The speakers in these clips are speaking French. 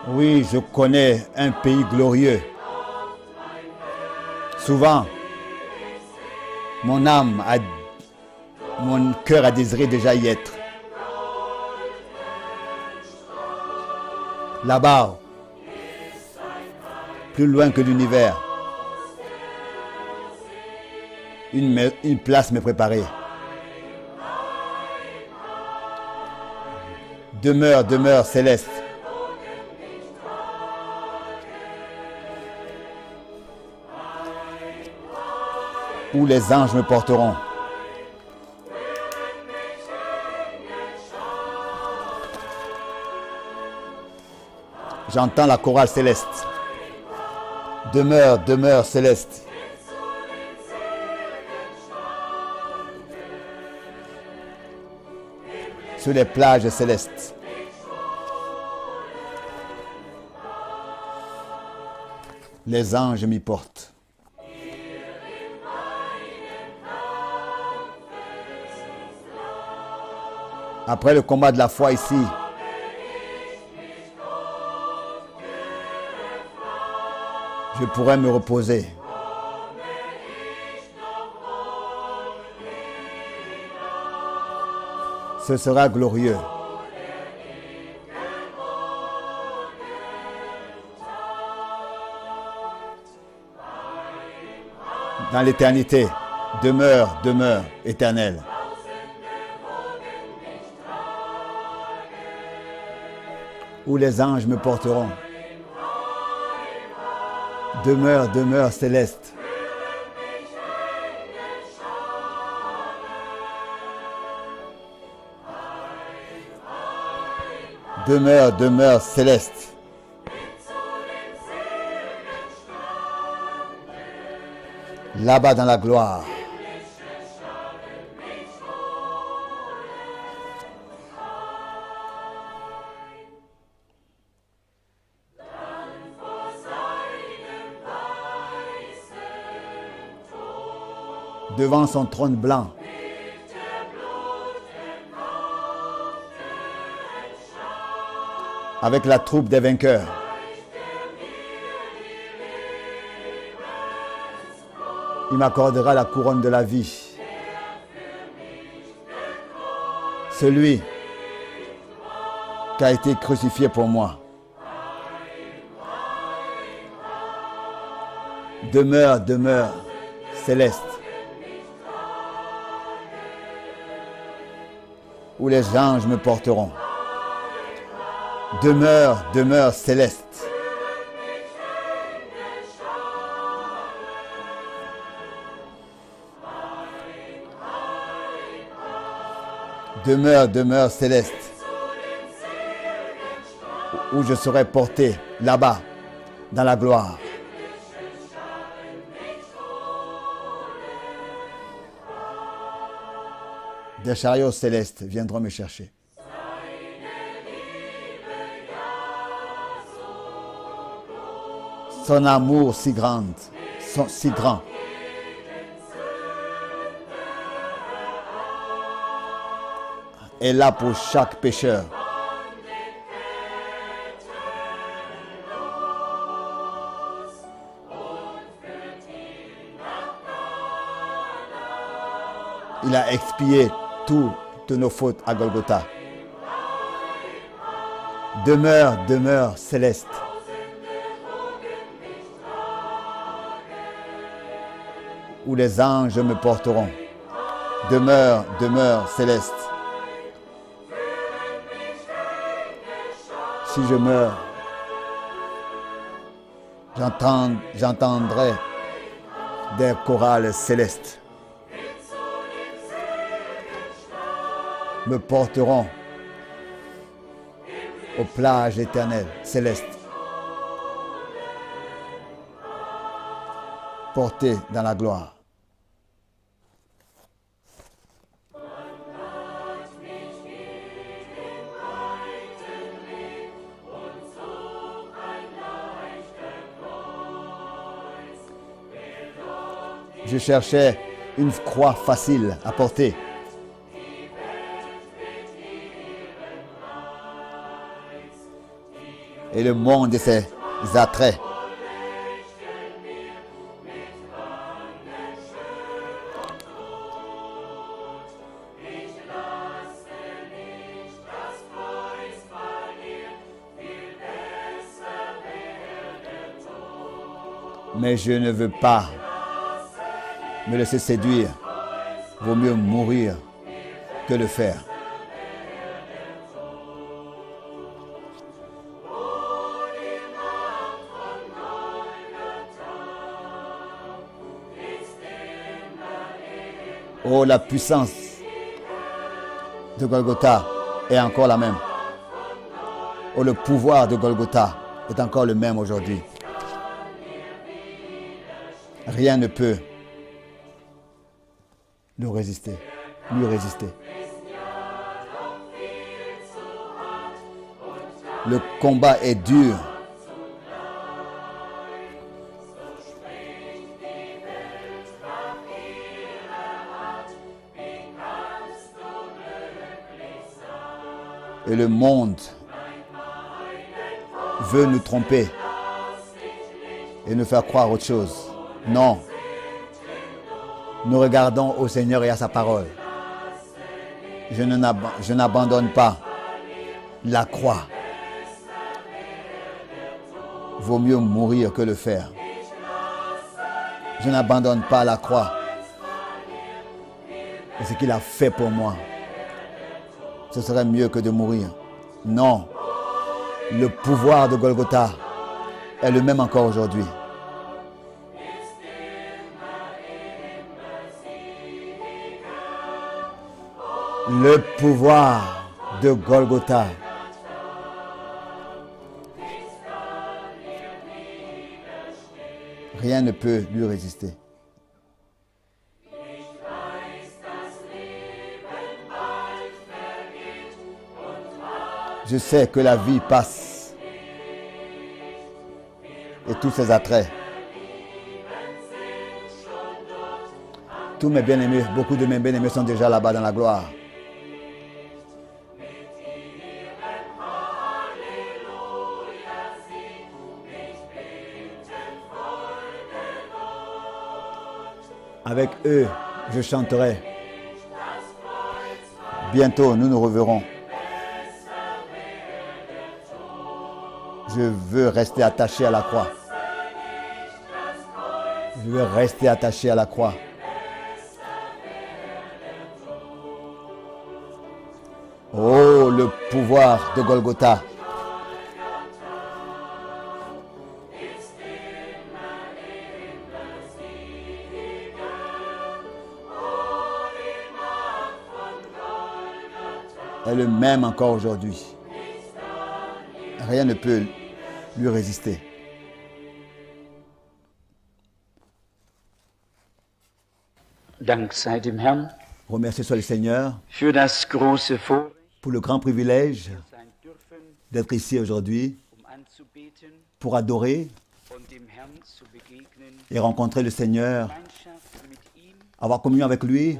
Oui, je connais un pays glorieux. Souvent, mon cœur a désiré déjà y être. Là-bas, plus loin que l'univers, une place m'est préparée. Demeure, demeure céleste. Où les anges me porteront. J'entends la chorale céleste. Demeure, demeure céleste. Sur les plages célestes. Les anges m'y portent. Après le combat de la foi ici, je pourrai me reposer. Ce sera glorieux. Dans l'éternité, demeure, demeure éternelle. Où les anges me porteront. Demeure, demeure céleste. Demeure, demeure céleste. Là-bas dans la gloire. Devant son trône blanc. Avec la troupe des vainqueurs. Il m'accordera la couronne de la vie. Celui qui a été crucifié pour moi. Demeure, demeure céleste. Où les anges me porteront. Demeure, demeure céleste. Demeure, demeure céleste. Où je serai porté là-bas, dans la gloire. Des chariots célestes viendront me chercher. Son amour si grand, si grand. Est là pour chaque pécheur. Il a expié toutes nos fautes à Golgotha. Demeure, demeure céleste. Où les anges me porteront. Demeure, demeure céleste. Si je meurs, j'entendrai des chorales célestes. Me porteront aux plages éternelles, célestes. Portés dans la gloire. Je cherchais une croix facile à porter. et le monde et ses attraits. Mais je ne veux pas me laisser séduire. Vaut mieux mourir que le faire. Oh, la puissance de Golgotha est encore la même. Oh, le pouvoir de Golgotha est encore le même aujourd'hui. Rien ne peut lui résister. Le combat est dur. Et le monde veut nous tromper et nous faire croire autre chose. Non. Nous regardons au Seigneur et à sa parole. Je n'abandonne pas la croix. Vaut mieux mourir que le faire. Je n'abandonne pas la croix. Et ce qu'il a fait pour moi, ce serait mieux que de mourir. Non. Le pouvoir de Golgotha est le même encore aujourd'hui. Le pouvoir de Golgotha. Rien ne peut lui résister. Je sais que la vie passe et tous ses attraits. Tous mes bien-aimés, beaucoup de mes bien-aimés sont déjà là-bas dans la gloire. Avec eux, je chanterai. Bientôt, nous nous reverrons. Je veux rester attaché à la croix. Je veux rester attaché à la croix. Oh, le pouvoir de Golgotha. Est le même encore aujourd'hui. Rien ne peut lui résister. Dank sei dem Herrn Remerciez soit le Seigneur für das große Vorrecht, pour le grand privilège sein dürfen, d'être ici aujourd'hui anzubeten pour adorer und dem Herrn zu begegnen, et rencontrer le Seigneur, Gemeinschaft mit ihm avoir communion avec lui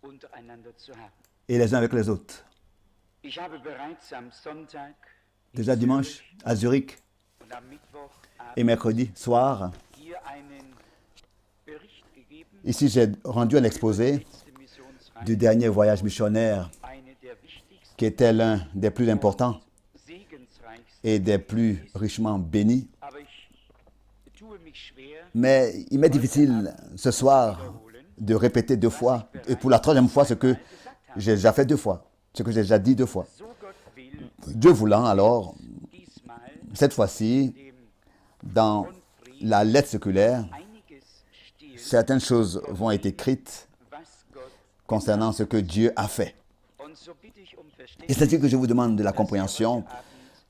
und untereinander zu haben. et les uns avec les autres. Ich habe bereits am Sonntag Déjà dimanche à Zurich und am Mittwochabend et mercredi soir, hier einen Bericht gegeben, ici j'ai rendu un exposé letzte Missionsreise, du dernier voyage missionnaire eine der wichtigsten, qui était l'un des plus importants segensreichsten, et des plus richement bénis. aber ich tue mich schwer, Mais il m'est difficile ce soir de répéter deux fois, et pour la troisième fois, ce que j'ai déjà fait deux fois, ce que j'ai déjà dit deux fois. so Gott will, Dieu voulant, alors, diesmal cette fois-ci, dem dans la lettre séculaire, einiges stehen, certaines choses vont être écrites was Gott, concernant ce que Dieu a fait. und so bitte ich um Et Verständnis, c'est ainsi que je vous demande de la compréhension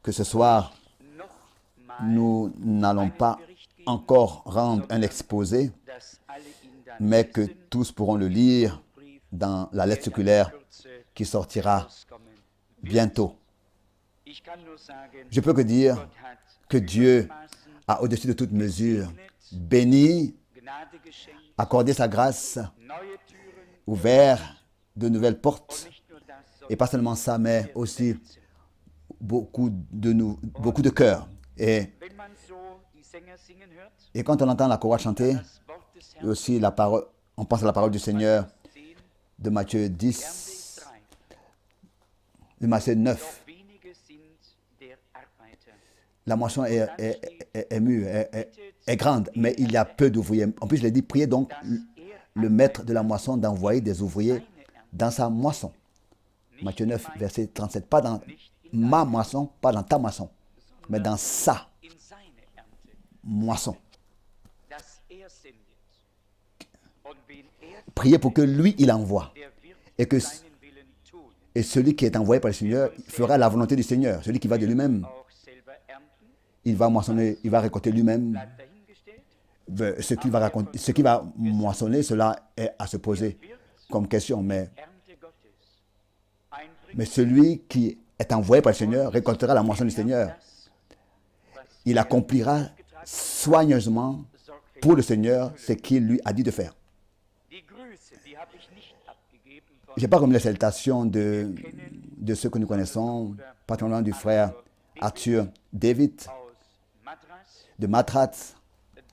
que ce soir, nochmal, nous n'allons pas encore rendre un exposé, dass alle ihn dann mais que tous pourront le lire Brief dans la lettre séculaire Kürze qui sortira rauskommen. bientôt. Ich kann nur sagen, Je peux que dire Gott hat que Dieu Maßen a, au-dessus de toute mesure, béni, Gnade geschenkt, accordé sa grâce, neue Türen, ouvert de nouvelles portes, nicht nur das, et pas seulement ça, mais aussi beaucoup de cœur. Wenn man so die Sänger singen hört, Et quand on entend la chorale chanter, das Wort des et Herrn, aussi la parole, on pense à la parole du Seigneur 10, de Matthieu Ernte 10, ist reif, de Matthieu 9. doch wenige sind der Arbeiter. La moisson est mûre, est grande, mais il y a peu d'ouvriers. En plus, je l'ai dit, priez donc le maître de la moisson d'envoyer des ouvriers dans sa moisson. Matthieu 9, verset 37. Pas dans ma moisson, pas dans ta moisson, mais dans sa In seine Ernte, moisson. dass sendet. Und wen Priez pour que lui, il envoie. der wird Et que seinen Willen tun, et celui qui est envoyé par le Seigneur fera la volonté du Seigneur. Celui qui va de lui-même, auch selber ernten, il va moissonner, il va récolter lui-même. bleibt dahingestellt. Ce qui va moissonner, cela est à se poser comme question. Ernte Gottes. Einbringen Mais celui qui est envoyé par le Seigneur récoltera la moisson du Seigneur. das, was Il accomplira soigneusement pour le Seigneur ce qu'il lui a dit de faire. die Grüße, die habe ich nicht abgegeben von Je n'ai pas remis les salutations de ceux que nous connaissons, particulièrement du frère Arthur David aus Madras, de Matrat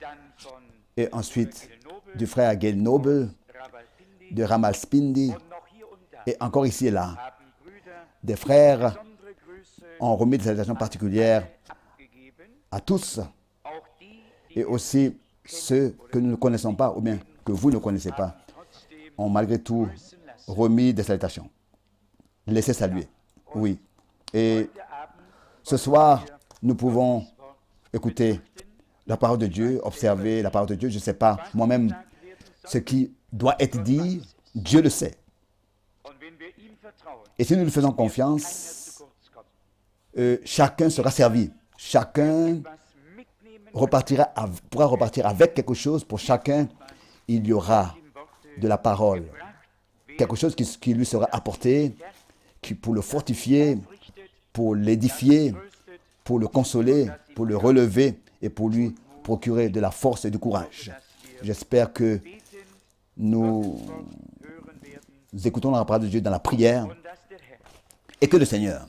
dann von et ensuite Nobel, du frère Gail Noble Rabalpindi de und Ramalspindi noch hier und da et encore ici et là. haben Brüder Des frères besondere Grüße ont remis des salutations particulières abgegeben, à tous auch die, et aussi ceux que nous ne connaissons pas ou bien que vous ne connaissez pas trotzdem ont malgré tout grüßen lassen. remis des salutations. Laissez saluer. Oui. Et Heute Abend ce soir, nous pouvons écouter la parole de Dieu, observer la parole de Dieu. Je ne sais pas moi-même gesagt werden soll. ce qui doit être dit. Dieu le sait. Und wenn wir ihm vertrauen, Et si nous lui faisons keiner confiance, zu kurz kommt. chacun sera servi. Chacun Was mitnehmen pourra repartir avec quelque chose. Pour chacun, il y aura im Worte de la parole. gebracht, Quelque chose qui lui sera apporté, pour le fortifier, richtet, pour l'édifier, tröstet, pour le consoler, pour le relever et pour lui procurer de la force et du courage. J'espère que beten, nous hören werden écoutons la parole de Dieu dans la prière und dass der Herr. et que le Seigneur,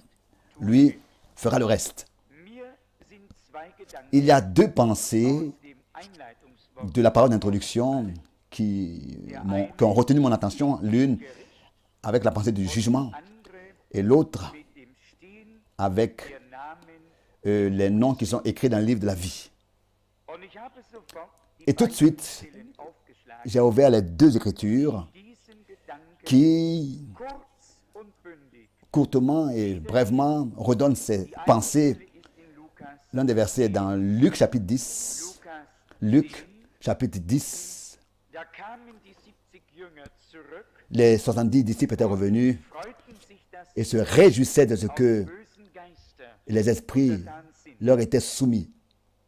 lui, fera le reste. Mir sind zwei Gedanken Il y a deux pensées aus dem Einleitungswort de la parole d'introduction qui ont retenu mon attention. L'une avec la pensée du jugement andere et l'autre mit dem Stehen avec der Namen. les noms qui sont écrits dans le livre de la vie. Und ich habe sofort die Et tout de beiden suite, Stellen aufgeschlagen, j'ai ouvert les deux écritures diesen Gedanken qui, kurz und bündig. courtement et brèvement, redonnent ces pensées. Stelle ist in Lukas, L'un des versets est dans Luc chapitre 10. Lukas. Luc chapitre 10. Da kamen die 70 Jünger zurück, Les 70 disciples étaient revenus freuten sich, dass et se réjouissaient de ce que bösen Geister les esprits getan sind. leur étaient soumis.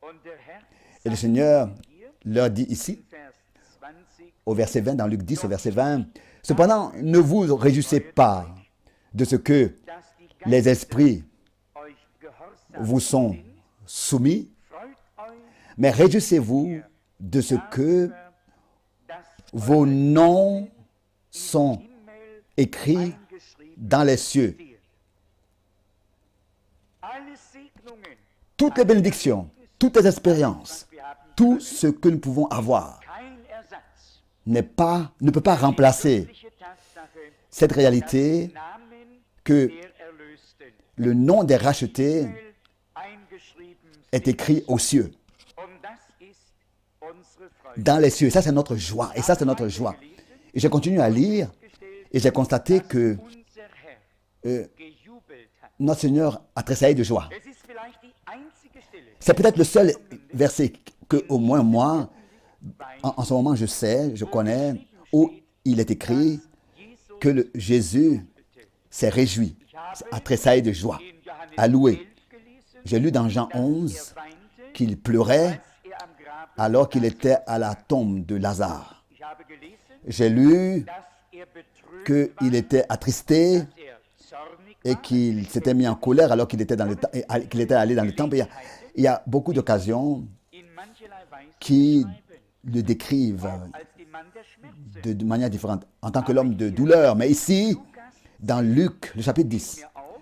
Und der Herr Et le sagt Seigneur hier leur dit ici, in Vers 20, au verset 20, dans Luc 10, au verset 20, « Cependant, ne vous réjouissez pas de ce que dass die les Geister esprits euch gehorsam vous sont sind, soumis, freut euch mais réjouissez-vous de ce que darüber, dass vos noms sont Himmel écrits eingeschrieben dans les cieux. stehen. Alle Segnungen, Toutes les bénédictions, toutes les expériences, wir haben tout ce que nous pouvons avoir kein Ersatz. ne peut pas remplacer Wirkliche Tatsache, cette réalité Namen que der Erlösten le nom des rachetés Himmel eingeschrieben est sind. écrit aux cieux, Und das ist unsere Freude. dans les cieux. Et ça, c'est notre joie. Et ça, c'est notre joie. Et j'ai continué à lire et j'ai constaté que Unser Herr gejubelt hat. notre Seigneur a tressailli de joie. Es ist vielleicht die einzige Stelle, C'est peut-être le seul verset que, au moins moi, en ce moment, je sais, je connais, où il est écrit Jesus que Jésus s'est réjoui, a tressailli de joie, in Johannes a loué. 11 gelesen, J'ai lu dans Jean 11 er weinte, qu'il pleurait als er am Grab alors qu'il était à la tombe de Lazare. Ich habe gelesen, J'ai lu dass er betrübt war, qu'il était attristé dass er zornig et war, qu'il s'était mis en colère alors qu'il était, qu'il était allé dans le temple. Il y a beaucoup d'occasions in mancherlei Weise qui beschreiben, le décrivent als den Mann der Schmerzen. de manière différente, en tant que l'homme de douleur. Mais ici, Lukas dans Luc, le chapitre 10, mir auf,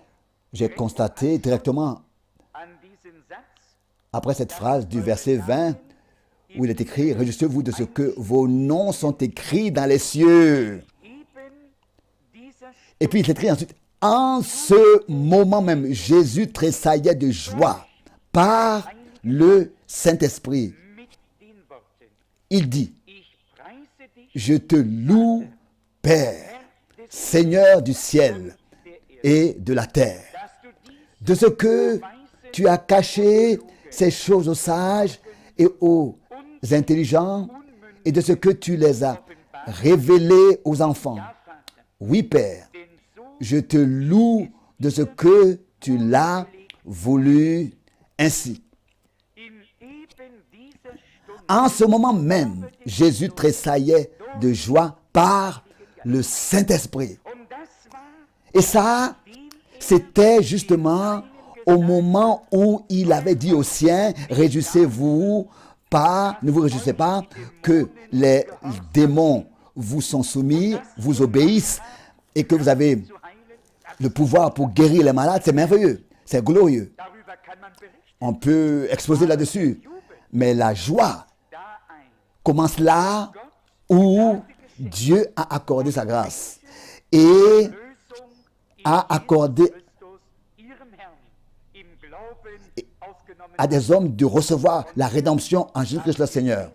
j'ai constaté directement an diesen Satz, après cette phrase du verset 20 où il est écrit « Réjouissez-vous de ce que vos noms sont écrits dans les cieux. eben dieser » Et puis il est écrit ensuite « En ce moment même, Jésus tressaillait de joie par le Saint-Esprit. mit den Worten, Il dit ich preise dich, « Je te loue, Père, Seigneur du ciel et de la terre, dass du dies de ce que tu as caché ces choses aux sages et aux intelligents et de ce que tu les as révélées aux enfants. Vater, Oui, Père, denn so je te loue de ce que tu l'as voulu ainsi. in eben dieser Stunde En ce moment même, Jésus tressaillait de joie par le Saint-Esprit. und das war Et ça, c'était justement au moment où il avait dit aux siens, réjouissez-vous pas, ne vous réjouissez pas que les démons vous sont soumis, vous obéissent et que vous avez zu heilen, le pouvoir pour guérir les malades. C'est merveilleux, c'est glorieux. darüber kann man berichten, On peut exposer là-dessus. Mais la joie da ein commence là où Dieu a accordé sa grâce et Lösung in a accordé Christus, ihrem Herrn, im Glauben aufgenommen à des hommes de recevoir la rédemption en Jésus-Christ le Seigneur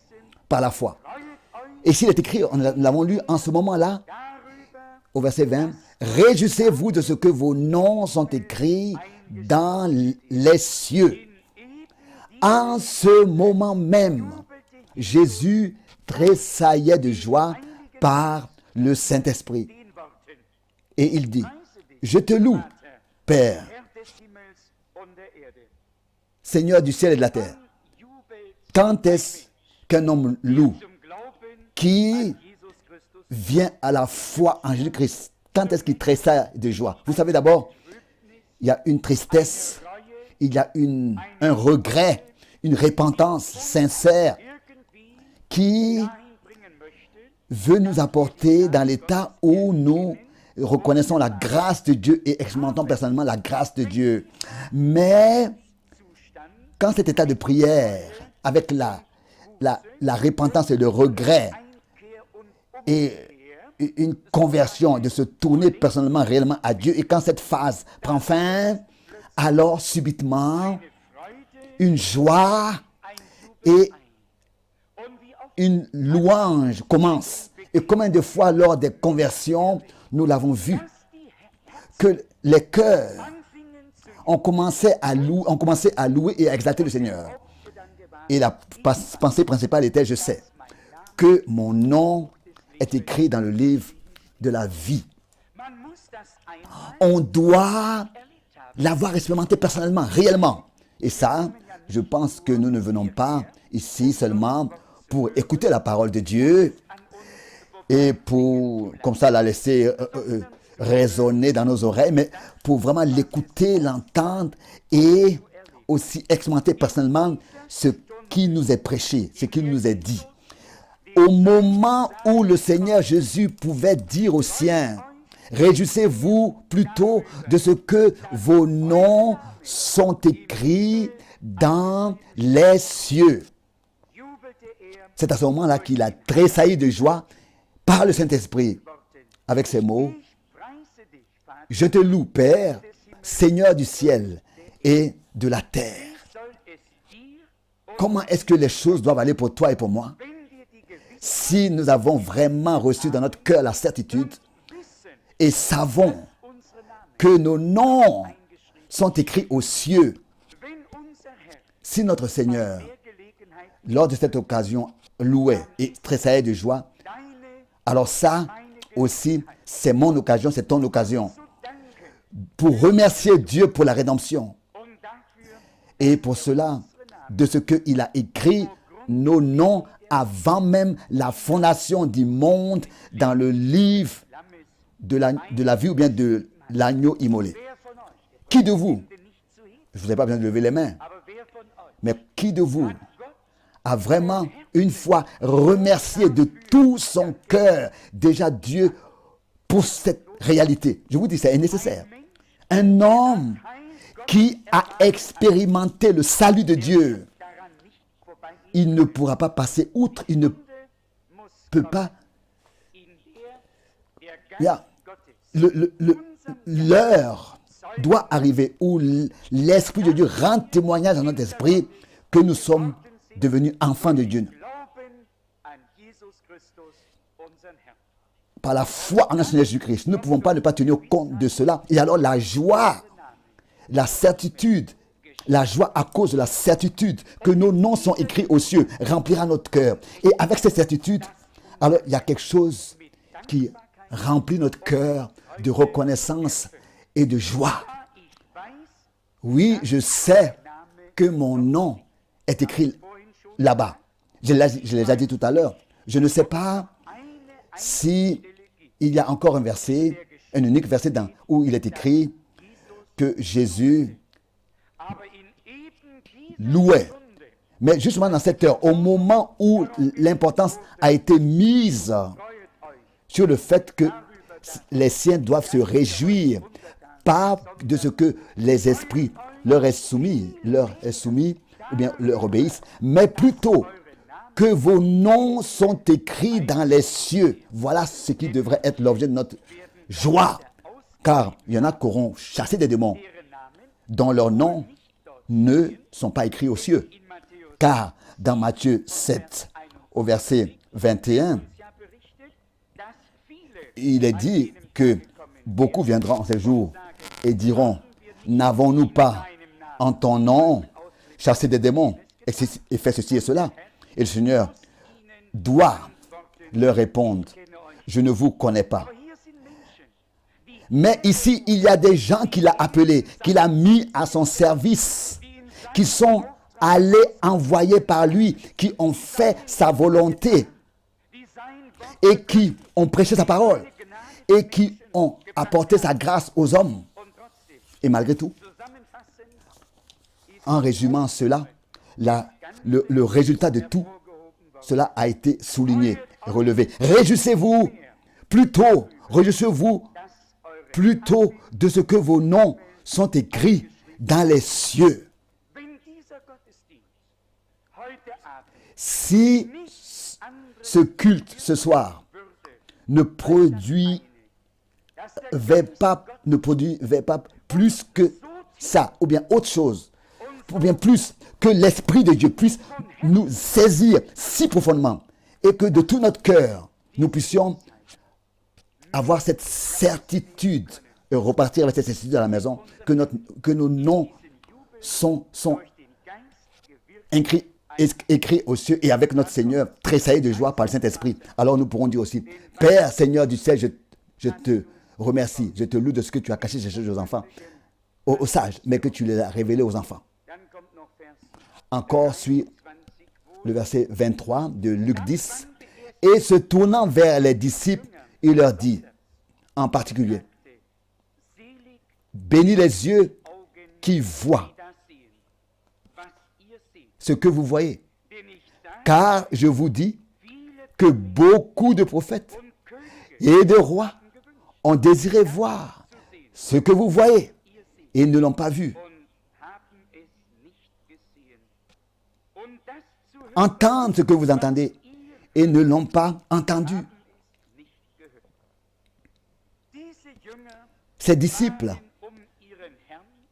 par la foi. Freuet euch Et s'il est écrit, nous l'avons lu en ce moment-là, darüber, au verset 20, réjouissez-vous de ce que vos noms sont écrits dans les cieux. in eben En ce moment même, Jésus tressaillait de joie par le Saint-Esprit. den Worten, Et il dit, preise dich, je te loue, Père, Herr des Himmels und der Erde. Seigneur du ciel et de la terre. Jubelt Quand est-ce qu'un homme loue zum Glauben qui Jesus Christus vient à la foi en Jésus-Christ? Quand est-ce qu'il tressaille de joie? Vous savez d'abord, il y a une tristesse, Reue il y a un regret, une repentance sincère irgendwie qui dahin bringen möchte, veut nous apporter dans l'état où nous reconnaissons la grâce de Dieu et expérimentons personnellement la grâce de Dieu. Mais Zustand quand cet état de prière, avec la repentance et le regret Einkehr und et une conversion, de se tourner personnellement, réellement à Dieu, et quand cette phase prend fin, alors subitement, Freude, une joie ein Jubel et ein. Und wie oft une louange commence. Et combien de fois lors des conversions, nous l'avons vu, dass die que les cœurs anfingen zu ont commencé à louer et à exalter le Seigneur. Hauptgedanke war, Et la pensée principale était, je sais, que mon nom est écrit dans le livre de la vie. man muss das einmal On doit erlebt haben. l'avoir expérimenté personnellement, réellement. Et ça, je pense que nous ne venons pas ici seulement pour écouter la parole de Dieu et pour, comme ça, la laisser résonner dans nos oreilles, mais pour vraiment l'écouter, l'entendre et aussi expérimenter personnellement ce qui nous est prêché, ce qui nous est dit. Au moment où le Seigneur Jésus pouvait dire aux siens, réjouissez-vous plutôt de ce que vos noms sont écrits dans les cieux. Jubelte er C'est à ce moment-là qu'il a tressailli de joie par le Saint-Esprit Worten. avec ces mots, Ich preise dich, Vater. je te loue, Père, Seigneur du ciel et de la terre. Soll es dir und Comment est-ce que les choses doivent aller pour toi et pour moi? wenn wir die Gewissheit Si nous avons vraiment reçu dans notre cœur la certitude wissen, et savons unsere Namen que nos noms eingeschrieben, sont écrits aux cieux, wenn unser Herr si notre Seigneur, der Gelegenheit lors de cette occasion, louait et tressaillait de joie, deine alors ça aussi, c'est mon occasion, c'est ton occasion zu danken pour remercier Dieu pour la rédemption. und dafür Et pour cela, de ce qu'il a écrit nos noms avant même la fondation du monde dans le livre Lammes de la vie ou bien de l'agneau immolé. wer von euch Qui de vous, denn nicht zu heben, je ne vous ai pas besoin de lever les mains, aber wer von euch mais qui de vous Gott a vraiment une fois remercié de tout son cœur déjà Dieu pour cette réalité? Je vous dis, c'est nécessaire. Un homme qui a expérimenté le salut de Dieu, il ne pourra pas passer outre, il ne peut pas. L'heure doit arriver où l'Esprit de Dieu rend témoignage à notre esprit que nous sommes devenus enfants de Dieu. Par la foi en notre Seigneur Jésus-Christ, nous ne pouvons pas ne pas tenir compte de cela. Et alors la joie, la certitude, la joie à cause de la certitude que nos noms sont écrits aux cieux remplira notre cœur. Et avec cette certitude, alors il y a quelque chose qui remplit notre cœur de reconnaissance et de joie. Oui, je sais que mon nom est écrit là-bas. Je l'ai déjà dit tout à l'heure. Je ne sais pas si il y a encore un verset, un unique verset où il est écrit que Jésus louait. Mais justement dans cette heure, au moment où l'importance a été mise sur le fait que les siens doivent se réjouir, pas de ce que les esprits leur est soumis, ou bien leur obéissent, mais plutôt que vos noms sont écrits dans les cieux. Voilà ce qui devrait être l'objet de notre joie. Car il y en a qui auront chassé des démons dont leurs noms ne sont pas écrits aux cieux. Car dans Matthieu 7, au verset 21, il est dit que beaucoup viendront en ces jours et diront, n'avons-nous pas en ton nom chassé des démons et fait ceci et cela? Et le Seigneur doit leur répondre, je ne vous connais pas. Mais ici, il y a des gens qu'il a appelés, qu'il a mis à son service, qui sont allés envoyés par lui, qui ont fait sa volonté et qui ont prêché sa parole et qui ont apporté sa grâce aux hommes. Et malgré tout, en résumant cela, le résultat de tout cela a été souligné, relevé. Réjouissez-vous plutôt, de ce que vos noms sont écrits dans les cieux. Si ce culte ce soir ne produisait pas plus que ça, ou bien autre chose, ou bien plus que l'Esprit de Dieu puisse nous saisir si profondément et que de tout notre cœur, nous puissions avoir cette certitude et repartir avec cette certitude à la maison, que nos noms sont écrits aux cieux et avec notre Seigneur, tressaillir de joie par le Saint-Esprit. Alors nous pourrons dire aussi, Père, Seigneur du ciel, je te remercie, je te loue de ce que tu as caché ces choses aux enfants, aux sages, mais que tu les as révélés aux enfants. Encore suit le verset 23 de Luc 10. Et se tournant vers les disciples, il leur dit, en particulier, bénis les yeux qui voient ce que vous voyez. Car je vous dis que beaucoup de prophètes et de rois ont désiré voir ce que vous voyez et ils ne l'ont pas vu. Entendre ce que vous entendez et ne l'ont pas entendu. Ces disciples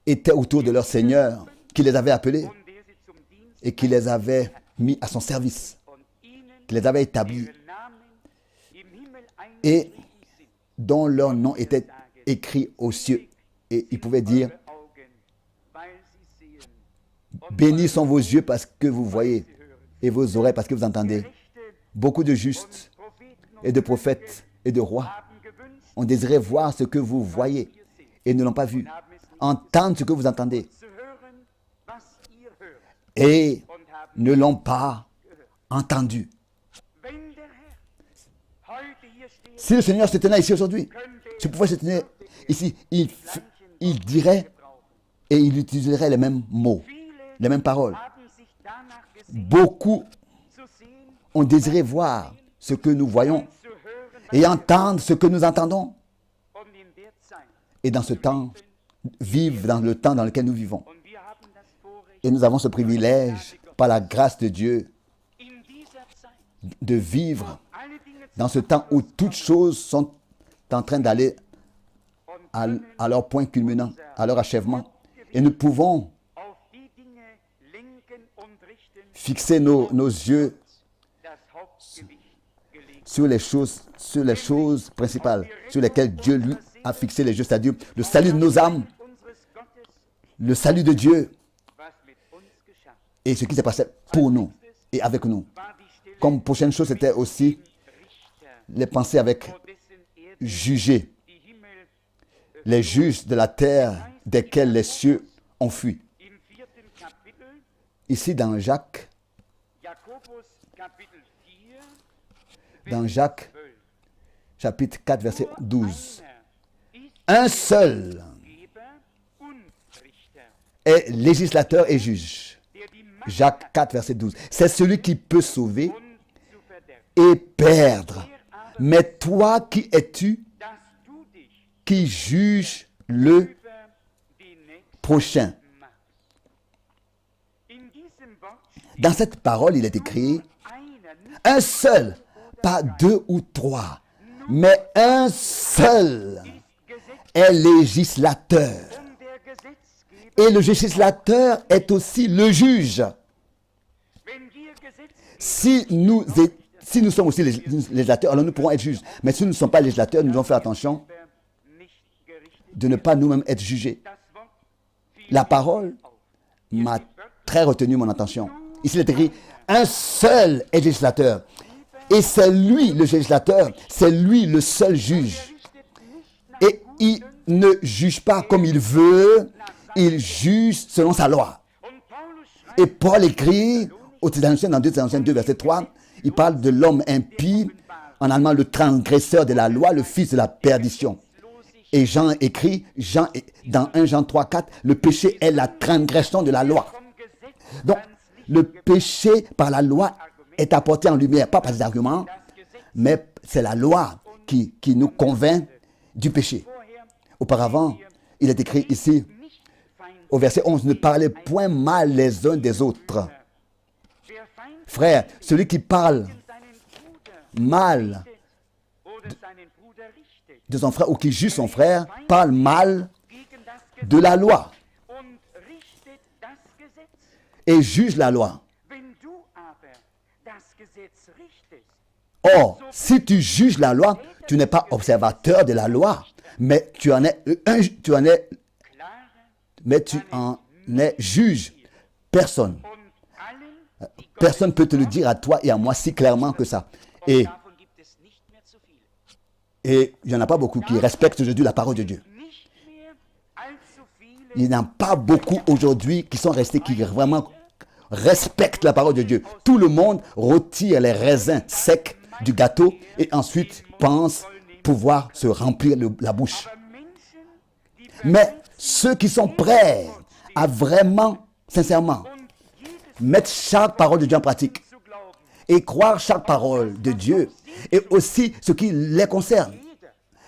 étaient autour de leur Seigneur qui les avait appelés et qui les avait mis à son service, qui les avait établis et dont leur nom était écrit aux cieux. Et ils pouvaient dire, bénis sont vos yeux parce que vous voyez et vos oreilles parce que vous entendez. Beaucoup de justes et de prophètes et de rois ont désiré voir ce que vous voyez et ne l'ont pas vu. Entendre ce que vous entendez et ne l'ont pas entendu. Si le Seigneur se tenait ici aujourd'hui, s'il pouvait se tenir ici, il dirait et il utiliserait les mêmes mots, les mêmes paroles. Beaucoup ont désiré voir ce que nous voyons et entendre ce que nous entendons. Et dans ce temps, vivre dans le temps dans lequel nous vivons. Und wir haben das Vorrecht, Et nous avons ce privilège, par la grâce de Dieu, in dieser Zeit de vivre alle Dinge dans ce temps où toutes choses sont en train d'aller à leur point culminant, à leur achèvement. Et nous pouvons auf die Dinge lenken und richten, fixer nos yeux das Hauptgewicht gelegt. sur les choses principales, sur lesquelles Dieu lui a fixé les yeux, c'est-à-dire le salut de nos âmes, Unseres Gottes, le salut de Dieu was mit uns geschah, et ce qui s'est passé pour nous et avec nous. war die Stelle Comme prochaine chose, c'était aussi Richter, les pensées avec vor dessen Erde juger, die Himmel les juges de la terre desquels les cieux ont fui. im 4. Kapitel, Ici dans Jacques, Jakobus Kapitel 4, dans Jacques 12. chapitre 4, verset 12. Einer ist Un seul Geber und Richter, est législateur et juge. der die Macht Jacques 4, verset 12. C'est celui qui peut sauver und zu verderben. et perdre. Mais toi, qui es-tu Dass du dich qui juge le über die Nächsten prochain? machst. In diesem Wort Dans cette parole, il est écrit einer, nicht un seul, pas deux ou trois, mais un seul Gesetz est législateur. und der Gesetzgeber. Et le législateur est aussi le juge. Wenn wir Gesetz Si nous sommes aussi législateurs, alors nous pourrons être juges. Mais si nous ne sommes pas législateurs, nous devons faire attention nicht gerichtet, de ne pas nous-mêmes être jugés. das Wort fiel La parole auf. m'a très retenu mon attention. Ici, il est écrit, un seul est législateur. Et c'est lui le législateur, c'est lui le seul juge. Richtet nicht nach Et il ne juge pas comme il veut, il juge selon sa loi. Und Paulus schreibt, Et Paul écrit aux Thessaloniciens dans 2 Thessaloniciens 2, verset 3, il parle de l'homme impie, en allemand le transgresseur de la loi, le fils de la perdition. Et Jean écrit, dans 1 Jean 3, 4, le péché est la transgression de la loi. vom Gesetz Donc, le péché par la loi est apporté en lumière, pas par des arguments, mais c'est la loi qui nous convainc du péché. vorher Auparavant, il est écrit ici, nicht Feind. au verset 11, ne parlez point mal les uns des autres. Wer Feind Frère, celui qui parle seinen Bruder mal oder seinen Bruder richtet de son frère ou qui juge son frère, parle mal gegen das Gesetz de la loi und richtet das Gesetz. et juge la loi. Wenn du aber das Gesetz richtest, Or, si tu juges la loi, tu n'es pas observateur de la loi, mais tu en es klare juge. Personne. und allen, die Gott Personne ne peut te le dire à toi et à moi si clairement que ça. Et davon gibt es nicht mehr zu viele. il n'y en a pas beaucoup qui respectent aujourd'hui la parole de Dieu. Nicht mehr allzu viele Il n'y en a pas beaucoup aujourd'hui qui sont restés, qui vraiment respectent la parole de Dieu. Tout le monde retire les raisins secs du gâteau et ensuite pense pouvoir se remplir la bouche. aber Menschen, die Mais ceux qui sont prêts à vraiment, sincèrement, und jedes mettre chaque parole de Dieu en pratique zu glauben, et croire chaque parole de Dieu et aussi ce qui les concerne.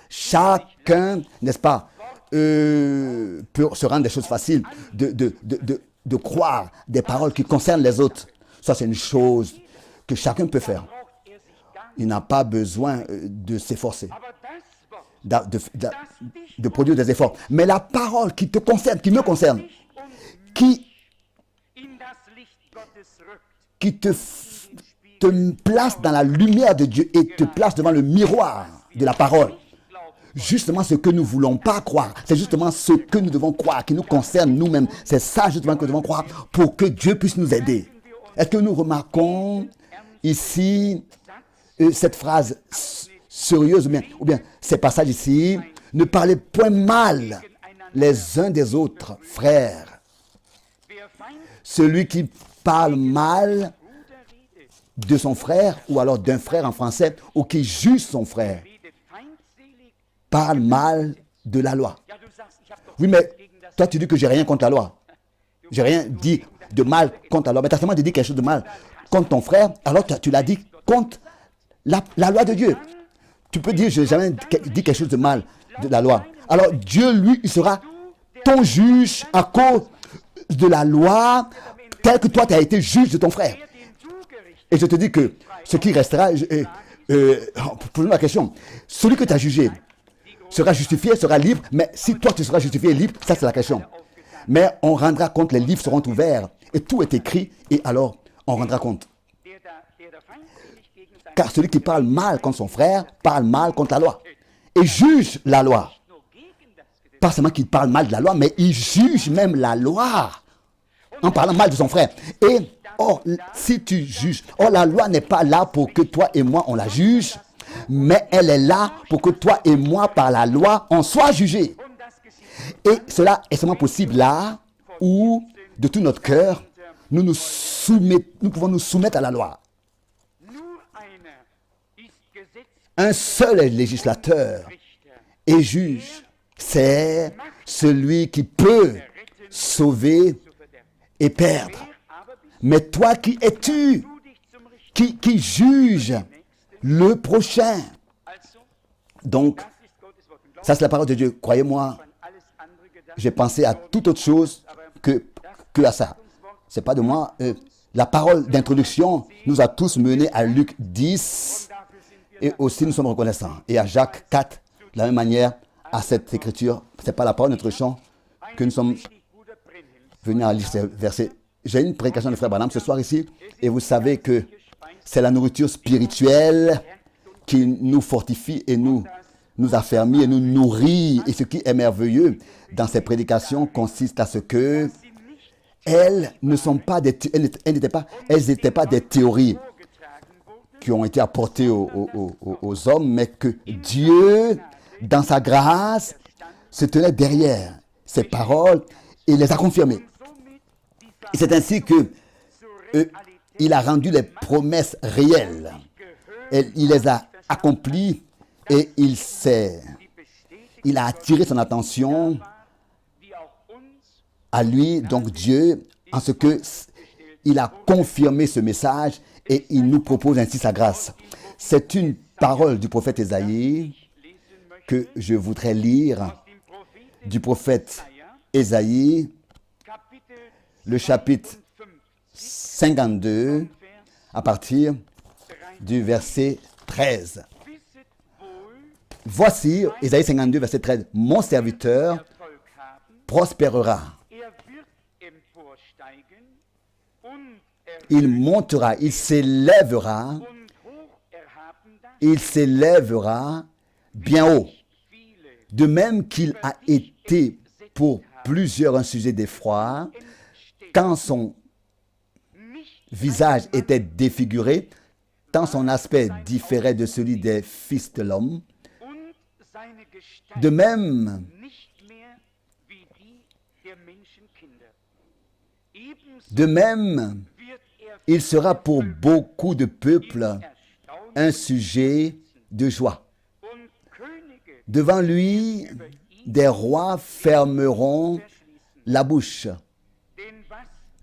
Chacun, n'est-ce pas, peut se rendre des choses faciles de croire des paroles qui concernent les autres. Ça, c'est une chose que chacun peut faire. braucht sich gar nicht. Il n'a pas besoin de s'efforcer, Aber das Wort, de produire des efforts. Mais la parole qui te concerne, qui me concerne, dich und qui in das Licht Gottes rückt, qui te place dans la lumière de Dieu et te place devant le miroir de la parole. glauben, Justement ce que nous ne voulons pas croire, c'est justement ce que nous devons croire, qui nous concerne nous-mêmes. C'est ça justement que nous devons croire pour que Dieu puisse nous aider. Est-ce que nous remarquons ici cette phrase sérieuse ou bien ces passages ici, ne parlez point mal les uns des autres, frères. wer Feind Celui qui parle mal Bruder redet, de son frère, ou alors d'un frère en français, ou qui juge son frère, redet feindselig. parle mal de la loi. Ja, du sagst, ich habe doch Oui, mais gegen das toi tu dis que j'ai rien contre la loi. J'ai rien dit de mal contre la loi. Mais tu as seulement dit quelque chose de mal contre ton frère, alors tu l'as dit contre la loi de Dieu. Tu peux dire, je n'ai jamais dit quelque chose de mal de la loi. Alors Dieu, lui, il sera ton juge à cause de la loi, tel que toi tu as été juge de ton frère. Et je te dis que ce qui restera, pose-moi la question, celui que tu as jugé sera justifié, sera libre, mais si toi tu seras justifié et libre, ça c'est la question. Mais on rendra compte, les livres seront ouverts, et tout est écrit, et alors on rendra compte. Car celui qui parle mal contre son frère, parle mal contre la loi, et juge la loi. Pas seulement qu'il parle mal de la loi, mais il juge même la loi, en parlant mal de son frère. Et, si tu juges, la loi n'est pas là pour que toi et moi on la juge, mais elle est là pour que toi et moi, par la loi, on soit jugés. Et cela est seulement possible là où, de tout notre cœur, nous pouvons nous soumettre à la loi. Un seul est législateur et juge, c'est celui qui peut sauver et perdre. Mais toi, qui es-tu qui juge le prochain? Donc, ça c'est la parole de Dieu. Croyez-moi, j'ai pensé à toute autre chose que à ça. C'est pas de moi. La parole d'introduction nous a tous menés à Luc 10 et aussi nous sommes reconnaissants. Et à Jacques 4, de la même manière, à cette écriture. C'est pas la parole d'introduction que nous sommes venus à lire ces versets. J'ai une prédication de frère Branham ce soir ici et vous savez que c'est la nourriture spirituelle qui nous fortifie et nous affermit et nous nourrit. Et ce qui est merveilleux dans ces prédications consiste à ce que elles n'étaient pas des théories qui ont été apportées aux hommes, mais que Dieu, dans sa grâce, se tenait derrière ces paroles et les a confirmées. Et c'est ainsi que il a rendu les promesses réelles. Et il les a accomplies et il a attiré son attention à lui, donc Dieu, en ce que il a confirmé ce message et il nous propose ainsi sa grâce. C'est une parole du prophète Ésaïe que je voudrais lire, du prophète Ésaïe, le chapitre 52, à partir du verset 13. Voici, Ésaïe 52, verset 13, « Mon serviteur prospérera. Il montera, il s'élèvera bien haut. De même qu'il a été pour plusieurs un sujet d'effroi, quand son visage était défiguré, tant son aspect différait de celui des fils de l'homme. De même, il sera pour beaucoup de peuples un sujet de joie. Devant lui, des rois fermeront la bouche,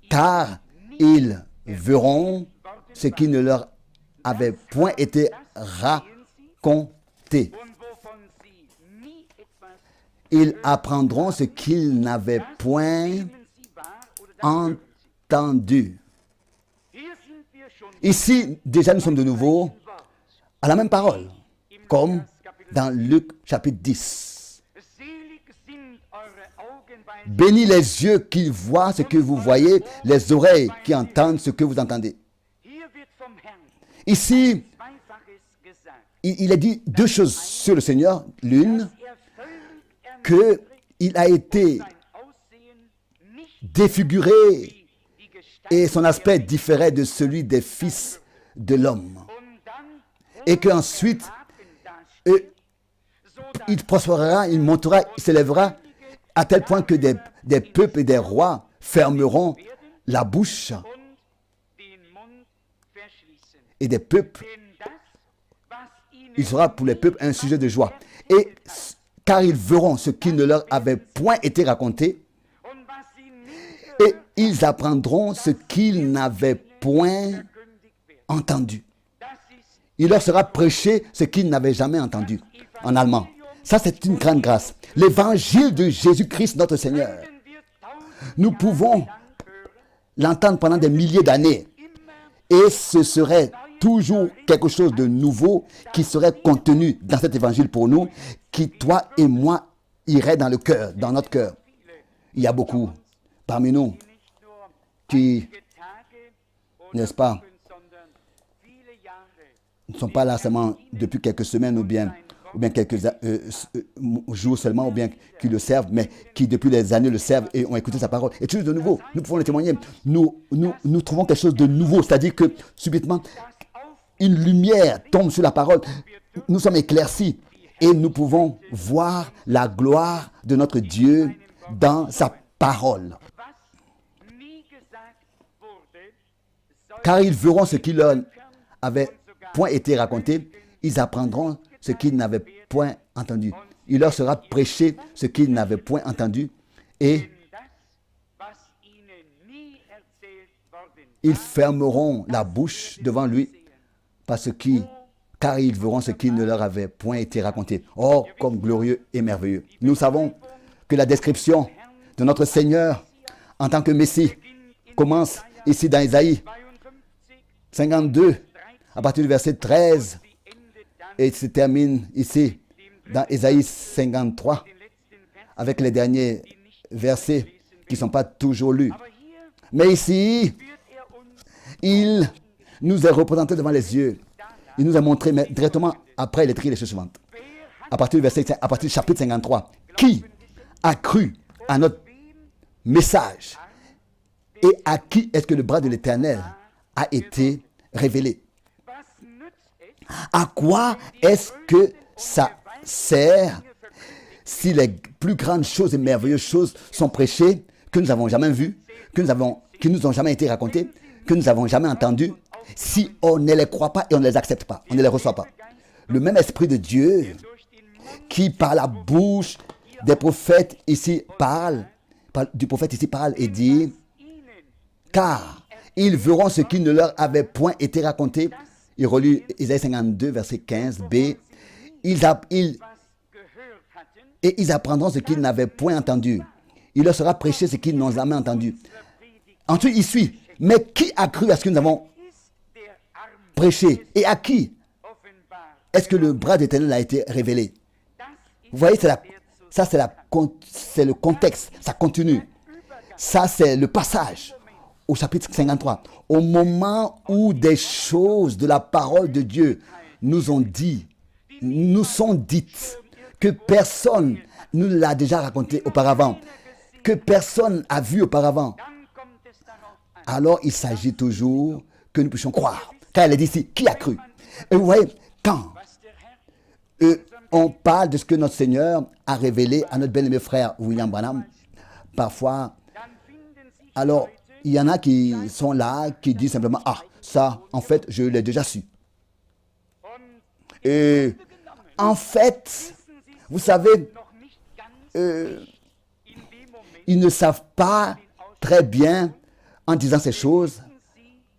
car ils verront ce qui ne leur avait point été raconté. Ils apprendront ce qu'ils n'avaient point entendu. Ici, déjà, nous sommes de nouveau à la même parole, comme dans Luc chapitre 10. Bénis les yeux qui voient ce que vous voyez, les oreilles qui entendent ce que vous entendez. Ici, il est dit deux choses sur le Seigneur. L'une, qu'il a été défiguré et son aspect différait de celui des fils de l'homme. Et qu'ensuite, il prospérera, il montera, il s'élèvera à tel point que des peuples et des rois fermeront la bouche. Et des peuples, il sera pour les peuples un sujet de joie. Et car ils verront ce qui ne leur avait point été raconté, et ils apprendront ce qu'ils n'avaient point entendu. Il leur sera prêché ce qu'ils n'avaient jamais entendu. En allemand. Ça, c'est une grande grâce. L'évangile de Jésus-Christ, notre Seigneur. Nous pouvons l'entendre pendant des milliers d'années. Et ce serait toujours quelque chose de nouveau qui serait contenu dans cet évangile pour nous, qui, toi et moi, irait dans le cœur, dans notre cœur. Il y a beaucoup parmi nous qui, n'est-ce pas, ne sont pas là seulement depuis quelques semaines ou bien quelques jours seulement, ou bien qui le servent, mais qui depuis des années le servent et ont écouté sa parole. Et tout de nouveau, nous pouvons le témoigner. Nous trouvons quelque chose de nouveau, c'est-à-dire que subitement, une lumière tombe sur la parole. Nous sommes éclaircis et nous pouvons voir la gloire de notre Dieu dans sa parole. Car ils verront ce qui leur avait point été raconté, ils apprendront ce qu'ils n'avaient point entendu. Il leur sera prêché ce qu'ils n'avaient point entendu et ils fermeront la bouche devant lui car ils verront ce qui ne leur avait point été raconté. Oh, comme glorieux et merveilleux. Nous savons que la description de notre Seigneur en tant que Messie commence ici dans Isaïe 52, à partir du verset 13, et se termine ici dans Isaïe 53, avec les derniers versets qui ne sont pas toujours lus. Mais ici, il nous est représenté devant les yeux. Il nous a montré, mais directement après, il écrit les choses suivantes. À partir du chapitre 53, qui a cru à notre message et à qui est-ce que le bras de l'Éternel a été révélé? À quoi est-ce que ça sert si les plus grandes choses et merveilleuses choses sont prêchées, que nous n'avons jamais vues, qui nous ont jamais été racontées, que nous n'avons jamais entendues, si on ne les croit pas et on ne les accepte pas, on ne les reçoit pas? Le même Esprit de Dieu qui par la bouche des prophètes ici parle, et dit, car ils verront ce qui ne leur avait point été raconté. Il relit Isaïe 52, verset 15b. Et ils apprendront ce qu'ils n'avaient point entendu. Il leur sera prêché ce qu'ils n'ont jamais entendu. Ensuite, il suit. Mais qui a cru à ce que nous avons prêché? Et à qui est-ce que le bras d'Éternel a été révélé? Vous voyez, c'est le contexte. Ça continue. Ça, c'est le passage au chapitre 53. Au moment où des choses de la parole de Dieu nous sont dites, que personne ne l'a déjà raconté auparavant, que personne n'a vu auparavant, alors il s'agit toujours que nous puissions croire. Car elle est dit ici, qui a cru? Et vous voyez, quand on parle de ce que notre Seigneur a révélé à notre bien-aimé frère William Branham, parfois, alors, il y en a qui sont là, qui disent simplement, ah, ça, en fait, je l'ai déjà su. Et en fait, vous savez, ils ne savent pas très bien, en disant ces choses,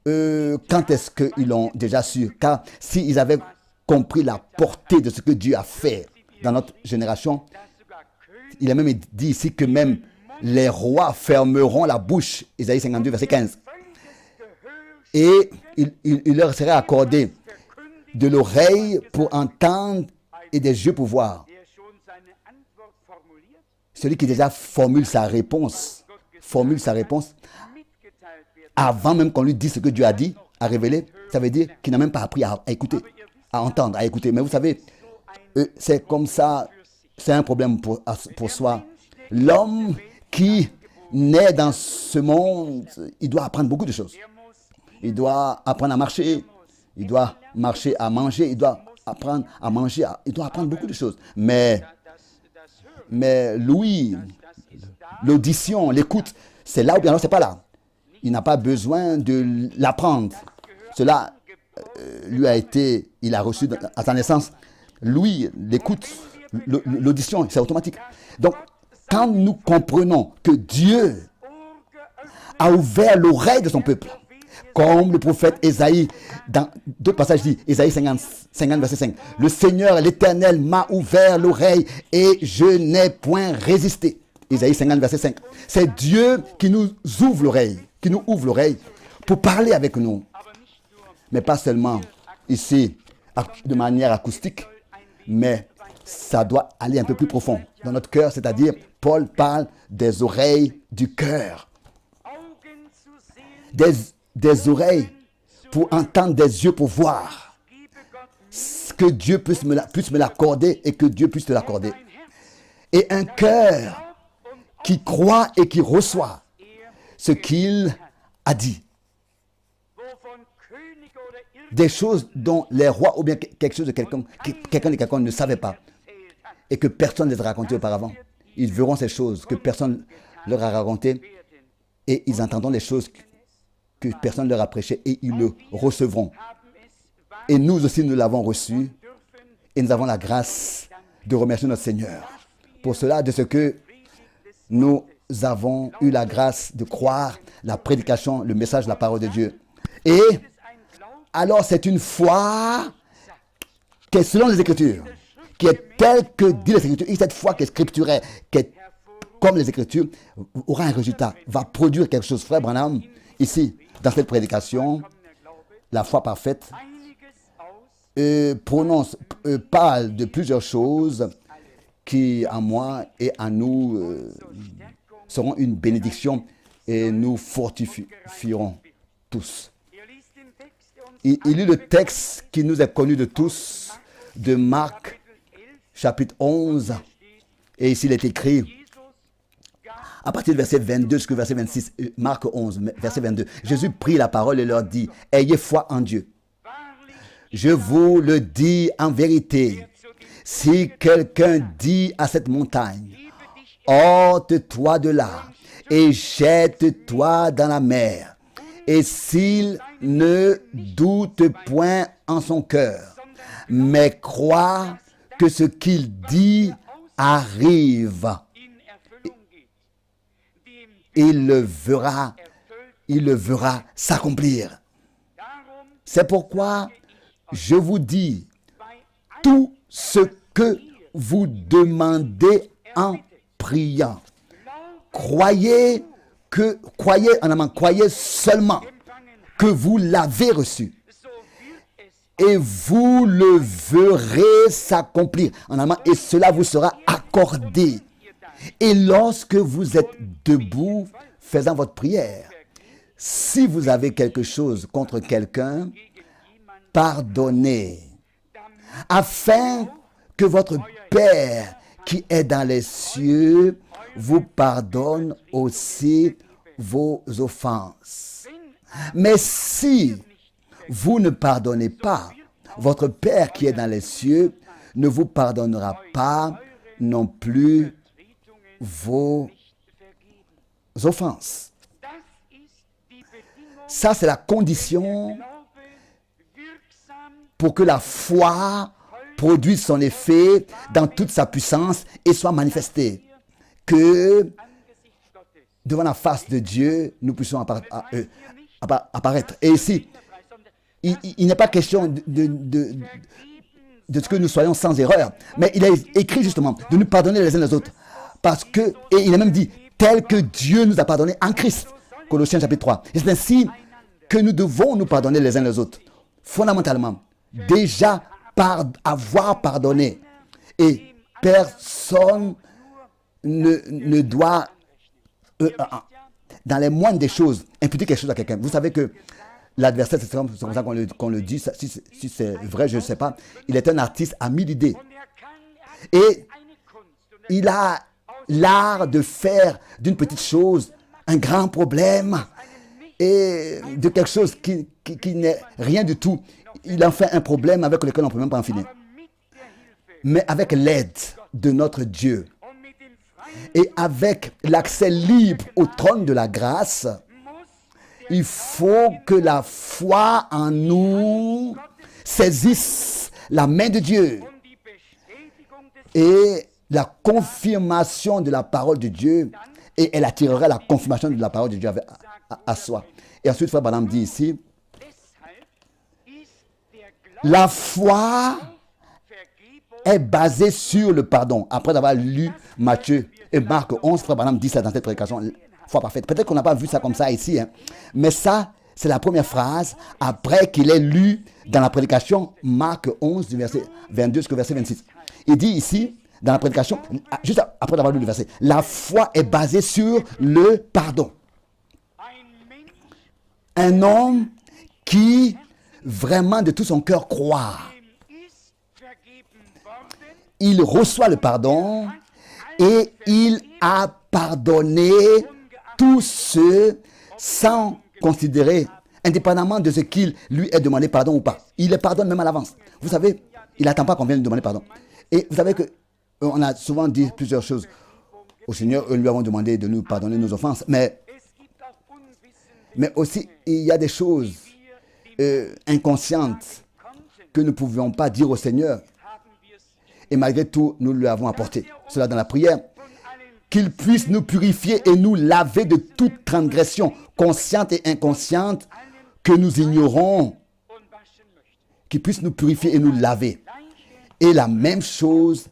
quand est-ce qu'ils l'ont déjà su. Car s'ils avaient compris la portée de ce que Dieu a fait dans notre génération, il a même dit ici que même les rois fermeront la bouche. Isaïe 52, verset 15. Et il leur serait accordé de l'oreille pour entendre et des yeux pour voir. Celui qui déjà formule sa réponse avant même qu'on lui dise ce que Dieu a dit, a révélé, ça veut dire qu'il n'a même pas appris à écouter, à entendre, à écouter. Mais vous savez, c'est comme ça, c'est un problème pour soi. L'homme qui naît dans ce monde, il doit apprendre beaucoup de choses. Il doit apprendre à marcher, il doit marcher à manger, il doit apprendre à manger, il doit apprendre beaucoup de choses. Mais l'ouïe, l'audition, l'écoute, c'est là ou bien non, c'est pas là. Il n'a pas besoin de l'apprendre. Cela lui a été, il a reçu à sa naissance. L'ouïe, l'écoute, l'audition, c'est automatique. Donc, quand nous comprenons que Dieu a ouvert l'oreille de son peuple Comme le prophète Ésaïe, dans d'autres passages dit, Ésaïe 50, verset 5, le Seigneur, l'Éternel m'a ouvert l'oreille et je n'ai point résisté. Ésaïe 50, verset 5. C'est Dieu qui nous ouvre l'oreille, pour parler avec nous. Mais pas seulement ici, de manière acoustique, mais ça doit aller un peu plus profond dans notre cœur, c'est-à-dire Paul parle des oreilles du cœur. Des oreilles pour entendre, des yeux pour voir. Que Dieu puisse me l'accorder et que Dieu puisse te l'accorder. Et un cœur qui croit et qui reçoit ce qu'il a dit. Des choses dont les rois ou bien quelque chose de quelqu'un ne savait pas et que personne ne les a racontées auparavant. Ils verront ces choses que personne leur a racontées et ils entendront les choses que personne ne leur a prêchées et ils le recevront. Et nous aussi, nous l'avons reçu et nous avons la grâce de remercier notre Seigneur pour cela, de ce que nous avons eu la grâce de croire la prédication, le message de la parole de Dieu. Et alors, c'est une foi qui est selon les Écritures, qui est telle que dit les Écritures. Et cette foi qui est scripturaire, qui est comme les Écritures, aura un résultat, va produire quelque chose. Frère Branham, ici, dans cette prédication, la foi parfaite parle de plusieurs choses qui, à moi et à nous, seront une bénédiction et nous fortifieront tous. Il lit le texte qui nous est connu de tous, de Marc, chapitre 11. Et ici, il est écrit, à partir du verset 22 jusqu'au verset 26, Marc 11, verset 22. Jésus prit la parole et leur dit, « Ayez foi en Dieu. Je vous le dis en vérité, si quelqu'un dit à cette montagne, « Ôte-toi de là et jette-toi dans la mer. » Et s'il ne doute point en son cœur, mais croit que ce qu'il dit arrive, il le verra s'accomplir. C'est pourquoi je vous dis, tout ce que vous demandez en priant, croyez en amant, croyez seulement que vous l'avez reçu et vous le verrez s'accomplir en amant et cela vous sera accordé. Et lorsque vous êtes debout faisant votre prière, si vous avez quelque chose contre quelqu'un, pardonnez, afin que votre Père qui est dans les cieux vous pardonne aussi vos offenses. Mais si vous ne pardonnez pas, votre Père qui est dans les cieux ne vous pardonnera pas non plus vos offenses. Ça, c'est la condition pour que la foi produise son effet dans toute sa puissance et soit manifestée. Que devant la face de Dieu, nous puissions apparaître. Et ici, il n'est pas question de ce que nous soyons sans erreur, mais il est écrit justement de nous pardonner les uns les autres. Parce que, et il a même dit, tel que Dieu nous a pardonné en Christ. Colossiens chapitre 3. Et c'est ainsi que nous devons nous pardonner les uns les autres. Fondamentalement, déjà avoir pardonné. Et personne ne doit, dans les moindres des choses, imputer quelque chose à quelqu'un. Vous savez que l'adversaire, c'est comme ça qu'on le dit, si c'est vrai, je ne sais pas. Il est un artiste à mille idées. Et il a l'art de faire d'une petite chose un grand problème et de quelque chose qui n'est rien du tout. Il en fait un problème avec lequel on ne peut même pas en finir. Mais avec l'aide de notre Dieu et avec l'accès libre au trône de la grâce, il faut que la foi en nous saisisse la main de Dieu et la confirmation de la parole de Dieu, et elle attirera la confirmation de la parole de Dieu à soi. Et ensuite, Frère Branham dit ici, Deshalb ist der Glaube la foi auf Vergebung est basée sur le pardon. Après avoir lu Matthieu et Marc 11, Frère Branham dit ça dans cette prédication, foi parfaite. Peut-être qu'on n'a pas vu ça comme ça ici, hein, mais ça, c'est la première phrase après qu'il ait lu dans la prédication Marc 11, du verset 22 jusqu'au verset 26. Il dit ici, dans la prédication, juste après avoir lu le verset, la foi est basée sur le pardon. ein Mensch, Un homme qui vraiment de tout son cœur croit, dem ist vergeben worden, il reçoit le pardon et il a pardonné tous ceux sans considérer, indépendamment de ce qu'il lui est demandé pardon ou pas. Il les pardonne même à l'avance. Vous savez, il n'attend pas qu'on vienne lui demander pardon. Et vous savez que on a souvent dit plusieurs choses au Seigneur. Nous lui avons demandé de nous pardonner nos offenses. Mais es gibt auch unwissende, aussi, il y a des choses inconscientes konnten, que nous ne pouvions pas dire au Seigneur. haben wir es Et malgré tout, nous lui avons apporté cela dans la prière. von allen Qu'il puisse nous purifier et nous laver de toute transgression, consciente et inconsciente, que nous ignorons. und waschen möchte. Qu'il puisse nous purifier et nous laver. Et la même chose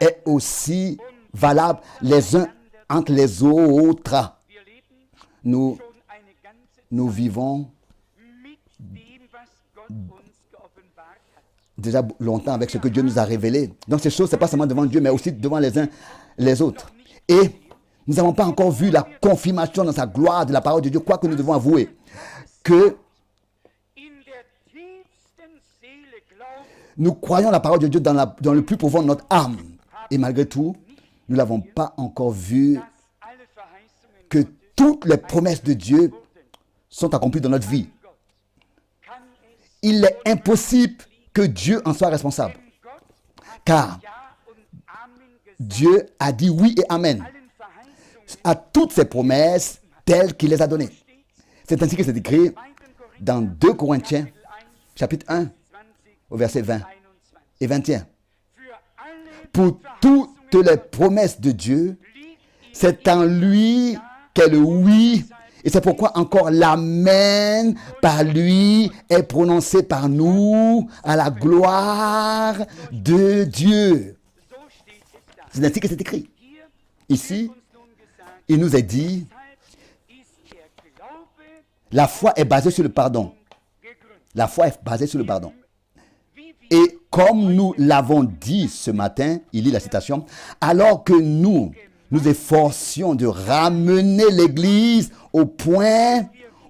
est aussi valable les uns entre les autres. Wir leben Nous, schon eine ganze nous vivons mit dem, was Gott uns geoffenbart hat. déjà longtemps avec ce que Dieu nous a révélé. Donc ces choses, ce n'est pas seulement devant Dieu, mais aussi devant les uns les autres. Et nous n'avons pas encore vu la confirmation dans sa gloire de la parole de Dieu, quoique nous devons avouer que In der tiefsten Seele glaubt, nous croyons la parole de Dieu dans le plus profond de notre âme. Et malgré tout, nous ne l'avons pas encore vu dass alle Verheißungen que toutes les promesses de Dieu sont accomplies dans notre vie. Gott kann es, Il est impossible que Dieu en soit responsable. Gott hat Car Ja und Amen gesagt, Dieu a dit oui et amen allen Verheißungen à toutes ses promesses telles qu'il les a données. C'est ainsi que c'est écrit 2. Korinther dans 2 Corinthiens, 1, chapitre 1, 20 au verset 20 21. et 21. Für alle Pour toutes les promesses de Dieu, c'est en lui qu'est le oui. Et c'est pourquoi encore l'amen par lui est prononcé par nous à la gloire de Dieu. so steht es da. C'est ainsi que c'est écrit. Hier Ici, uns nun gesagt, il nous est dit, deshalb ist der Glaube la foi est basée sur le pardon. gegründet. La foi est basée sur le pardon. Wie wir Et comme nous l'avons dit ce matin, il lit la citation, alors que nous nous efforcions de ramener l'Église au point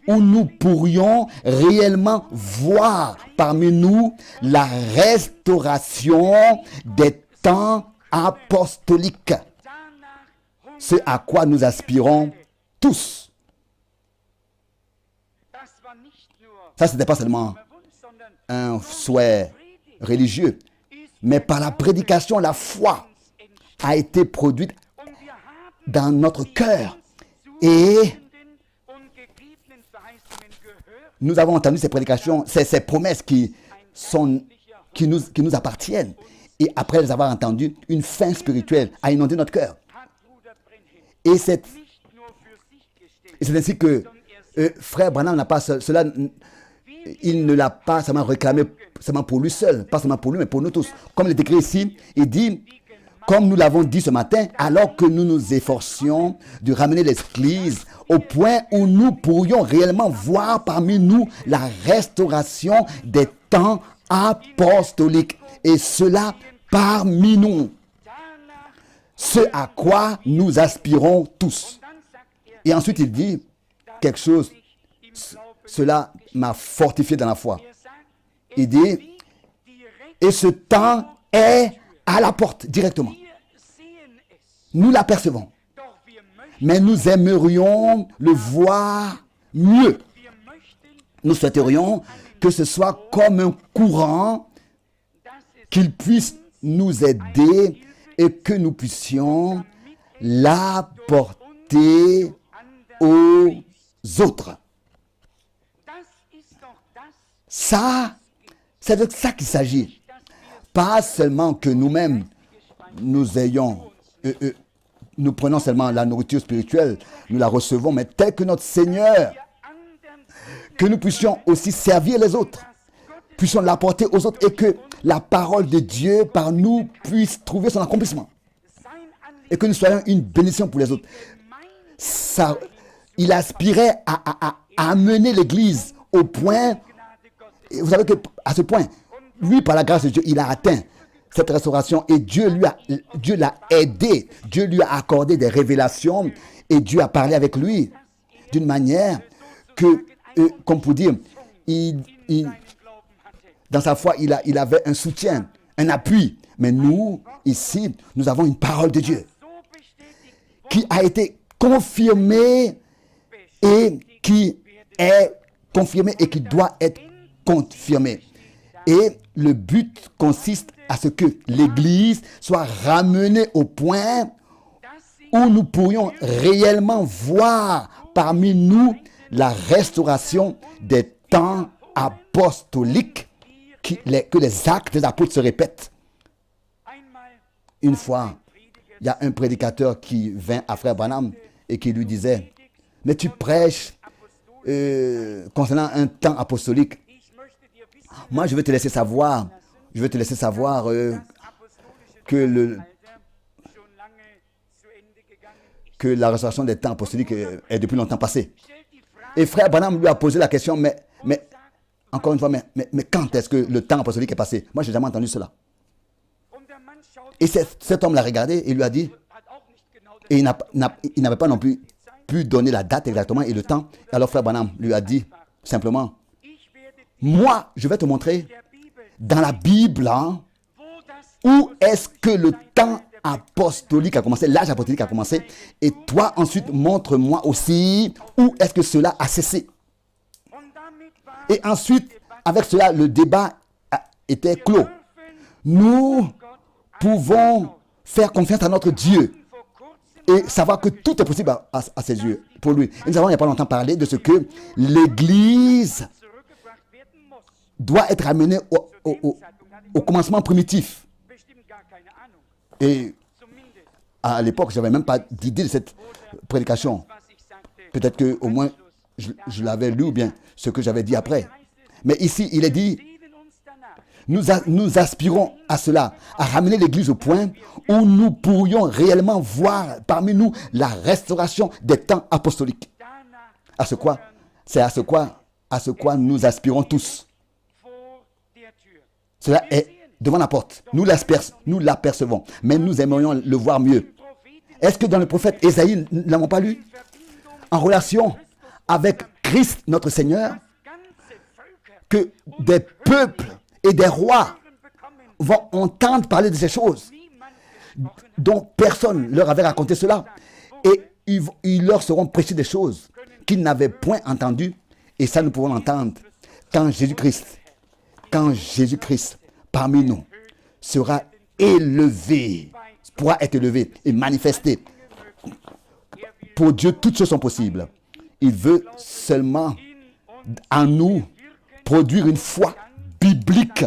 où nous pourrions réellement voir parmi nous la restauration des temps apostoliques, danach ce à quoi nous aspirons tous. das war nicht nur Ça, ce n'était pas seulement Wunsch, sondern un souhait religieux, mais par la prédication, la foi a été produite und wir haben dans notre cœur. Et zugesendeten und gegebenen Verheißungen gehört. nous avons entendu ces prédications, ces promesses qui nous appartiennent. Et après les avoir entendues, une fin spirituelle a inondé notre cœur. Hat Bruder Brenhem Et c'est nicht nur für sich gestellt, et c'est ainsi que frère Branham n'a pas cela, il ne l'a pas seulement réclamé seulement pour lui seul, pas seulement pour lui, mais pour nous tous. Comme il est écrit ici, il dit, comme nous l'avons dit ce matin, alors que nous nous efforcions de ramener l'Église au point où nous pourrions réellement voir parmi nous la restauration des temps apostoliques. Et cela parmi nous, danach, ce à quoi nous aspirons tous. dann sagt Et ensuite il dit quelque chose, im Glauben, cela m'a fortifié dans la foi. sagt, Il dit, direkt, et ce temps est à la porte directement. wir sehen es, Nous l'apercevons, doch wir möchten, mais nous aimerions le voir mieux. wir möchten, Nous souhaiterions que ce soit comme un courant, dass es qu'il puisse nous aider et que nous puissions l'apporter aux autres. das ist doch das, Ça, c'est de ça qu'il s'agit. Pas seulement que nous-mêmes, nous ayons, nous prenons seulement la nourriture spirituelle, nous la recevons, mais tel que notre Seigneur anderen que nous puissions aussi servir les autres, puissions l'apporter aux autres et que la parole de Dieu par nous puisse trouver son accomplissement et que nous soyons une bénédiction pour les autres. Ça, il aspirait à amener l'Église au point, et vous savez qu'à ce point, lui, par la grâce de Dieu, il a atteint cette restauration et Dieu l'a aidé, Dieu lui a accordé des révélations et Dieu a parlé avec lui d'une manière que, comme pour dire, dans sa foi, il avait un soutien, un appui. Mais nous, ici, nous avons une parole de Dieu qui a été confirmée et qui est confirmée et qui doit être confirmée. Et le but consiste à ce que l'Église soit ramenée au point où nous pourrions réellement voir parmi nous la restauration des temps apostoliques, que les actes des apôtres se répètent. Une fois, il y a un prédicateur qui vint à Frère Branham et qui lui disait, mais tu prêches concernant un temps apostolique. Moi, je veux te laisser savoir, que la restauration des temps apostoliques est depuis longtemps passée. Et Frère Branham lui a posé la question, mais encore une fois, mais quand est-ce que le temps apostolique est passé? Moi, je n'ai jamais entendu cela. Et cet homme l'a regardé et lui a dit, et il n'avait pas non plus pu donner la date exactement et le temps. Alors Frère Branham lui a dit simplement, moi, je vais te montrer dans la Bible hein, où est-ce que le temps apostolique a commencé, l'âge apostolique a commencé, et toi ensuite montre-moi aussi où est-ce que cela a cessé. Et ensuite, avec cela, le débat était clos. Nous pouvons faire confiance à notre Dieu et savoir que tout est possible à ses yeux, pour lui. Et nous avons il n'y a pas longtemps parlé de ce que l'Église doit être ramenée au commencement primitif. Et à l'époque, je n'avais même pas d'idée de cette prédication. Peut-être qu'au moins, je l'avais lu ou bien ce que j'avais dit après. Mais ici, il est dit, nous aspirons à cela, à ramener l'Église au point où nous pourrions réellement voir parmi nous la restauration des temps apostoliques. C'est à ce quoi nous aspirons tous. Cela est devant la porte. Nous l'apercevons, mais nous aimerions le voir mieux. Est-ce que dans le prophète Ésaïe, nous ne l'avons pas lu? En relation avec Christ, notre Seigneur, que des peuples et des rois vont entendre parler de ces choses dont personne leur avait raconté cela. Et ils leur seront prêchés des choses qu'ils n'avaient point entendues. Et ça, nous pouvons l'entendre quand Jésus-Christ parmi nous sera élevé, pourra être élevé et manifesté. Pour Dieu, toutes choses sont possibles. Il veut seulement en nous produire une foi biblique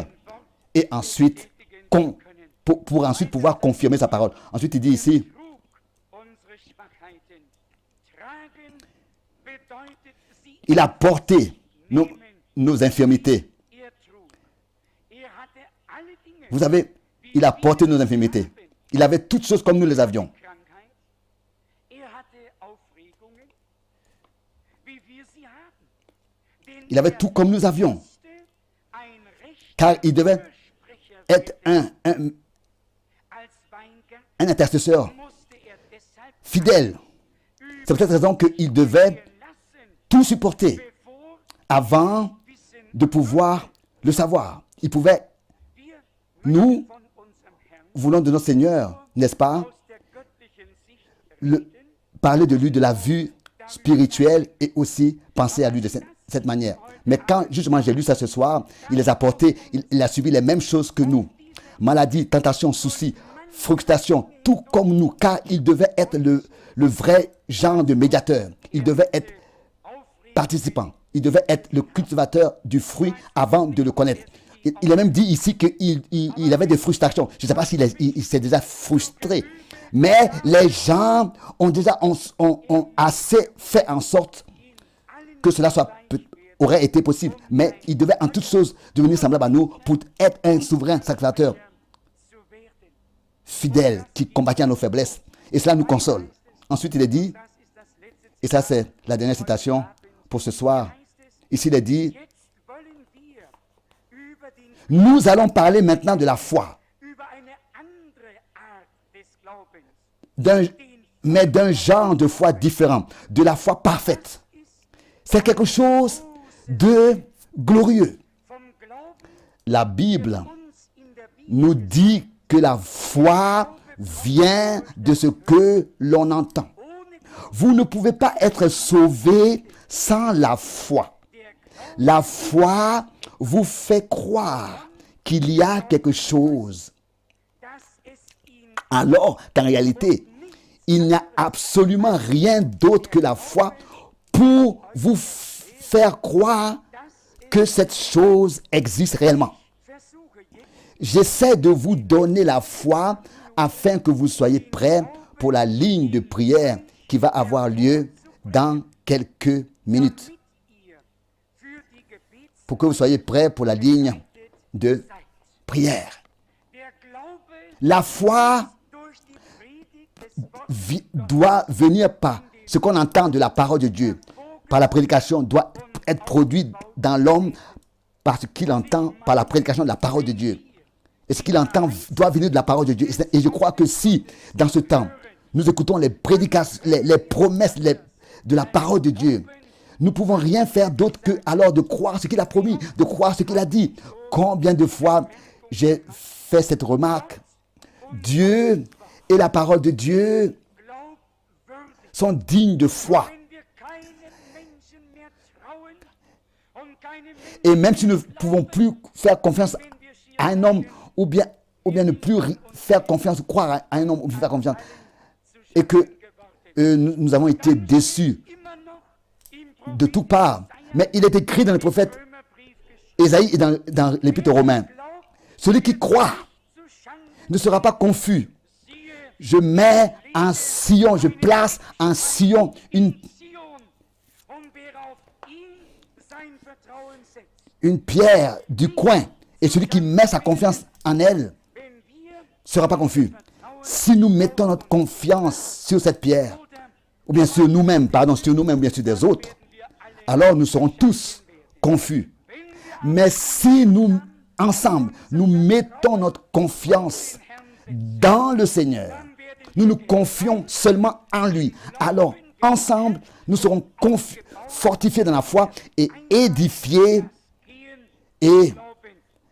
et ensuite pour ensuite pouvoir confirmer sa parole. Ensuite, il dit ici, il a porté nos infirmités. Vous savez, il a porté nos infirmités. Il avait toutes choses comme nous les avions. Il avait tout comme nous avions. Car il devait être un intercesseur fidèle. C'est pour cette raison qu'il devait tout supporter avant de pouvoir le savoir. Il pouvait, nous voulons de notre Seigneur, n'est-ce pas, parler de lui de la vue spirituelle et aussi penser à lui de cette manière. Mais quand justement j'ai lu ça ce soir, il les a portés, il a subi les mêmes choses que nous. Maladie, tentation, soucis, frustration, tout comme nous, car il devait être le vrai genre de médiateur. Il devait être participant. Il devait être le cultivateur du fruit avant de le connaître. Il a même dit ici qu'il avait des frustrations. Je ne sais pas s'il s'est déjà frustré. Mais les gens ont assez fait en sorte que cela soit aurait été possible. Mais il devait en toutes choses devenir semblable à nous pour être un souverain sacrificateur fidèle qui combattait à nos faiblesses. Et cela nous console. Ensuite, il est dit, et ça c'est la dernière citation pour ce soir. Ici, il est dit, nous allons parler maintenant de la foi. Mais d'un genre de foi différent, de la foi parfaite. C'est quelque chose de glorieux. La Bible nous dit que la foi vient de ce que l'on entend. Vous ne pouvez pas être sauvé sans la foi. La foi vous fait croire qu'il y a quelque chose, alors qu'en réalité, il n'y a absolument rien d'autre que la foi pour vous faire croire que cette chose existe réellement. J'essaie de vous donner la foi afin que vous soyez prêts pour la ligne de prière qui va avoir lieu dans quelques minutes. Pour que vous soyez prêts pour la ligne de prière. La foi doit venir par ce qu'on entend de la parole de Dieu. Par la prédication, doit être produit dans l'homme par ce qu'il entend par la prédication de la parole de Dieu. Et ce qu'il entend doit venir de la parole de Dieu. Et je crois que si, dans ce temps, nous écoutons les prédications, les promesses de la parole de Dieu, nous ne pouvons rien faire d'autre que alors de croire ce qu'il a promis, de croire ce qu'il a dit. Combien de fois j'ai fait cette remarque? Dieu et la parole de Dieu sont dignes de foi. Et même si nous ne pouvons plus faire confiance à un homme ou bien ne plus faire confiance, croire à un homme ou faire confiance, et que nous avons été déçus de toutes parts. Mais il est écrit dans le prophète Ésaïe et dans l'épître aux Romains, celui qui croit ne sera pas confus. Je mets en Sion, je place en Sion une pierre du coin, et celui qui met sa confiance en elle ne sera pas confus. Si nous mettons notre confiance sur cette pierre, ou bien sur nous-mêmes, ou bien sur des autres, alors nous serons tous confus. Mais si nous, ensemble, nous mettons notre confiance dans le Seigneur, nous nous confions seulement en lui, alors ensemble, nous serons fortifiés dans la foi et édifiés. Et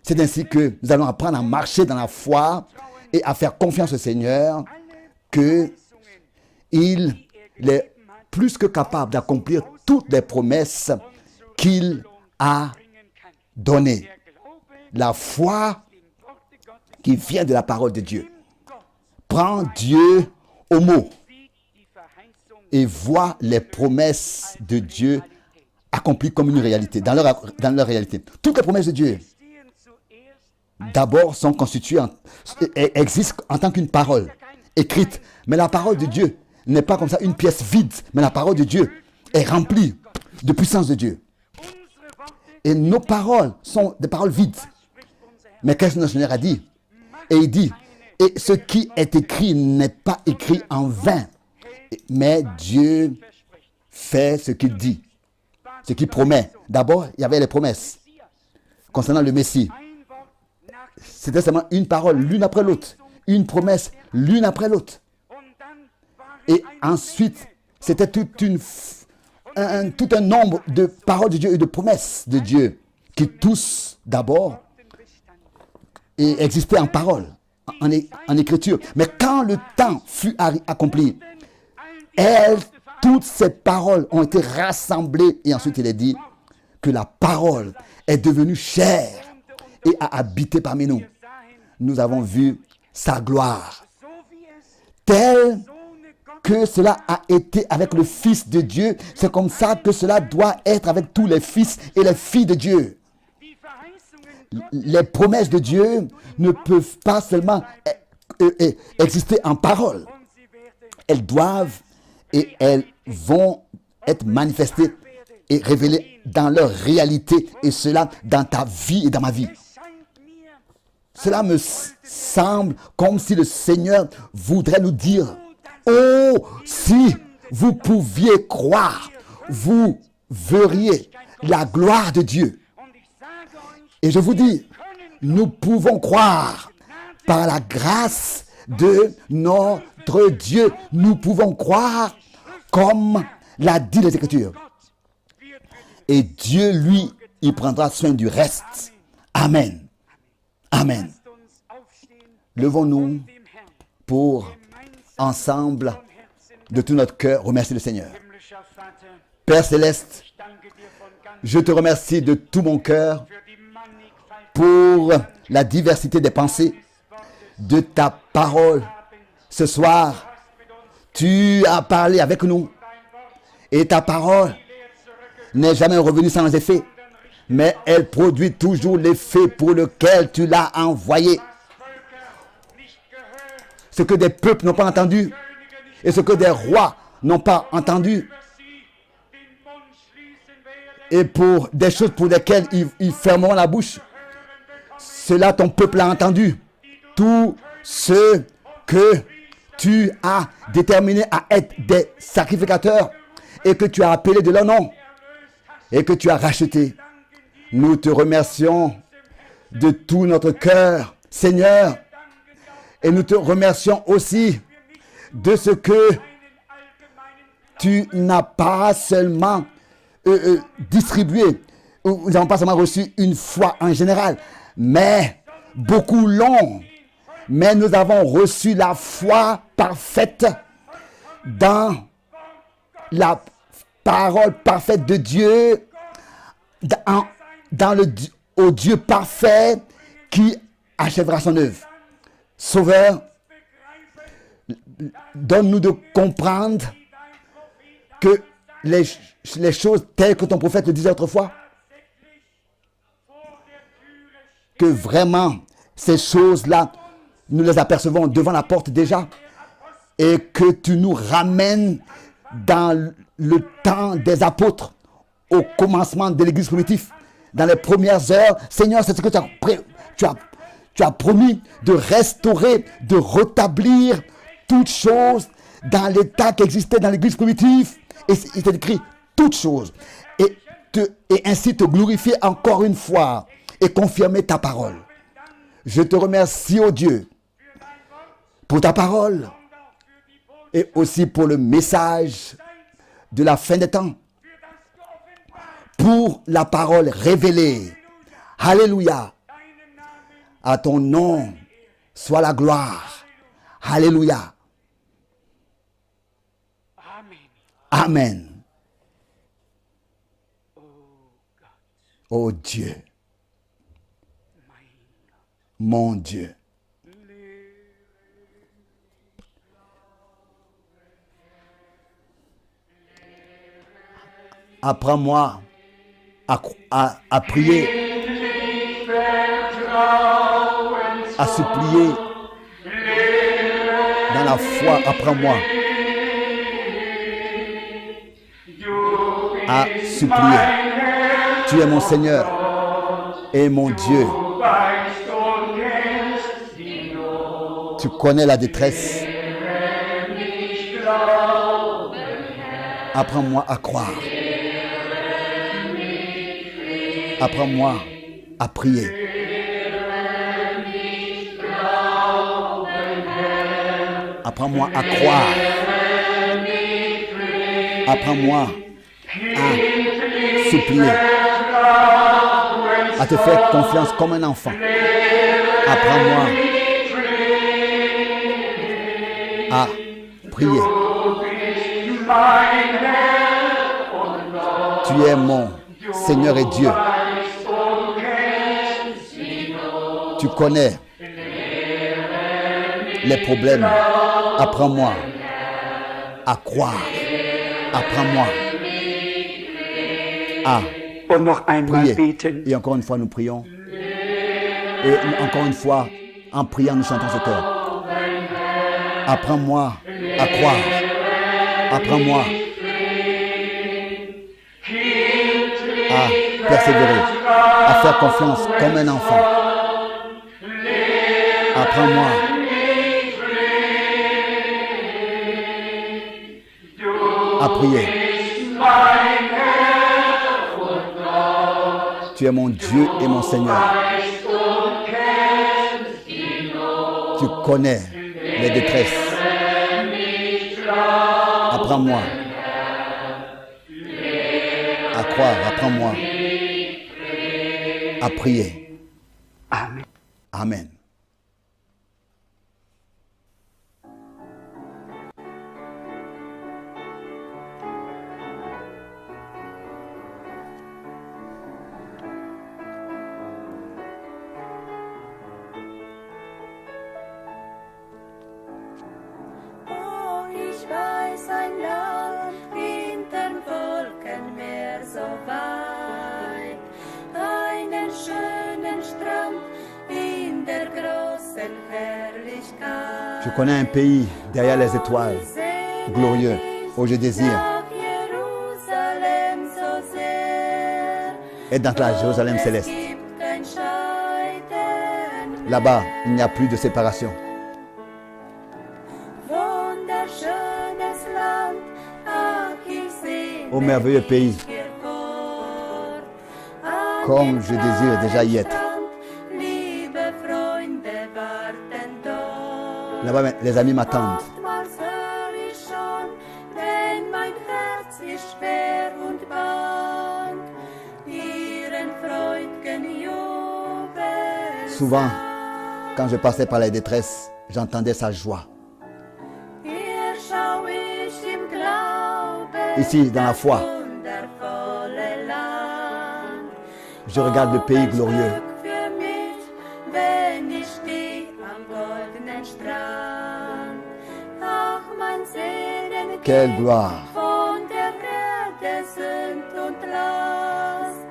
c'est ainsi que nous allons apprendre à marcher dans la foi et à faire confiance au Seigneur, qu'il est plus que capable d'accomplir toutes les promesses qu'il a données. La foi qui vient de la parole de Dieu prend Dieu au mot et voit les promesses de Dieu accomplies comme une réalité, dans leur réalité. Toutes les promesses de Dieu, d'abord, sont constituées, existent en tant qu'une parole écrite. Mais la parole de Dieu n'est pas comme ça une pièce vide, mais la parole de Dieu est remplie de puissance de Dieu. Et nos paroles sont des paroles vides. Mais qu'est-ce que notre Seigneur a dit? Et il dit, et ce qui est écrit n'est pas écrit en vain, mais Dieu fait ce qu'il dit, ce qu'il promet. D'abord, il y avait les promesses concernant le Messie. C'était seulement une parole, l'une après l'autre. Une promesse, l'une après l'autre. Et ensuite, c'était tout un nombre de paroles de Dieu et de promesses de Dieu qui tous, d'abord, existaient en parole, en écriture. Mais quand le temps fut accompli, toutes ces paroles ont été rassemblées. Et ensuite, il est dit que la parole est devenue chair et a habité parmi nous. Nous avons vu sa gloire, telle que cela a été avec le Fils de Dieu. C'est comme ça que cela doit être avec tous les fils et les filles de Dieu. Les promesses de Dieu ne peuvent pas seulement exister en parole. Elles doivent et elles vont être manifestées et révélé dans leur réalité, et cela dans ta vie et dans ma vie. Cela me semble comme si le Seigneur voudrait nous dire, oh, si vous pouviez croire, vous verriez la gloire de Dieu. Et je vous dis, nous pouvons croire par la grâce de notre Dieu. Nous pouvons croire comme l'a dit les Écritures. Et Dieu, lui, il prendra soin du reste. Amen. Amen. Levons-nous pour, ensemble, de tout notre cœur, remercier le Seigneur. Père Céleste, je te remercie de tout mon cœur pour la diversité des pensées de ta parole. Ce soir, tu as parlé avec nous et ta parole n'est jamais revenue sans effet, mais elle produit toujours l'effet pour lequel tu l'as envoyé. Ce que des peuples n'ont pas entendu et ce que des rois n'ont pas entendu, et pour des choses pour lesquelles ils fermeront la bouche, cela ton peuple a entendu. Tout ce que tu as déterminé à être des sacrificateurs et que tu as appelé de leur nom et que tu as racheté. Nous te remercions de tout notre cœur, Seigneur, et nous te remercions aussi de ce que tu n'as pas seulement distribué, nous n'avons pas seulement reçu une foi en général, mais beaucoup l'ont. Mais nous avons reçu la foi parfaite dans la parole parfaite de Dieu, au Dieu parfait qui achèvera son œuvre. Sauveur, donne-nous de comprendre que les choses telles que ton prophète le disait autrefois, que vraiment ces choses-là, nous les apercevons devant la porte déjà, et que tu nous ramènes dans le temps des apôtres, au commencement de l'église primitive, dans les premières heures. Seigneur, c'est ce que tu as promis de restaurer, de rétablir toutes choses dans l'état qui existait dans l'église primitive. Et il est écrit toutes choses. Et ainsi te glorifier encore une fois et confirmer ta parole. Je te remercie, ô Dieu, pour ta parole et aussi pour le message de la fin des temps, pour la parole révélée. Alléluia. À ton nom soit la gloire. Alléluia. Amen. Oh Dieu, mon Dieu. Apprends-moi à prier, à supplier dans la foi. Apprends-moi à supplier. Tu es mon Seigneur et mon Dieu. Tu connais la détresse. Apprends-moi à croire. Apprends-moi à prier. Apprends-moi à croire. Apprends-moi à supplier, à te faire confiance comme un enfant. Apprends-moi à prier. Tu es mon Seigneur et Dieu. Tu connais les problèmes. Apprends-moi à croire. Apprends-moi à prier. Et encore une fois, nous prions. Et encore une fois, en priant, nous chantons ce cœur. Apprends-moi à croire. Apprends-moi persévérer, à faire confiance comme un enfant. Apprends-moi à prier. Tu es mon Dieu et mon Seigneur. Tu connais les détresses. Apprends-moi à croire, apprends-moi à prier. Amen. Amen. Oh, ich weiß ein Land hinterm Wolkenmeer so weit, einen schönen Strand in der großen Herrlichkeit. Je connais un pays derrière les étoiles, glorieux, où je désire Nach Jerusalem so sehr, être dans la Jérusalem céleste. gibt kein Scheiden. Là-bas, il n'y a plus de séparation. Wunderschönes Land, ach, ich sehne Ô merveilleux pays, mich hier fort. An comme dem je désire déjà y être. Strand, liebe Freunde warten dort. Là-bas, les amis m'attendent. Oftmals hör ich schon, wenn mein Herz ist schwer und bang, ihren freud'gen Jubel. Souvent, quand je passais par les détresses, j'entendais sa joie. Hier schau ich im Glauben Ici, dans la foi, das wundervolle Land. je regarde le pays glorieux. Glück für mich, wenn ich steh am goldenen Strand. Ach, mein Sehnen Quelle geht gloire! von der Erde Sünd und Last.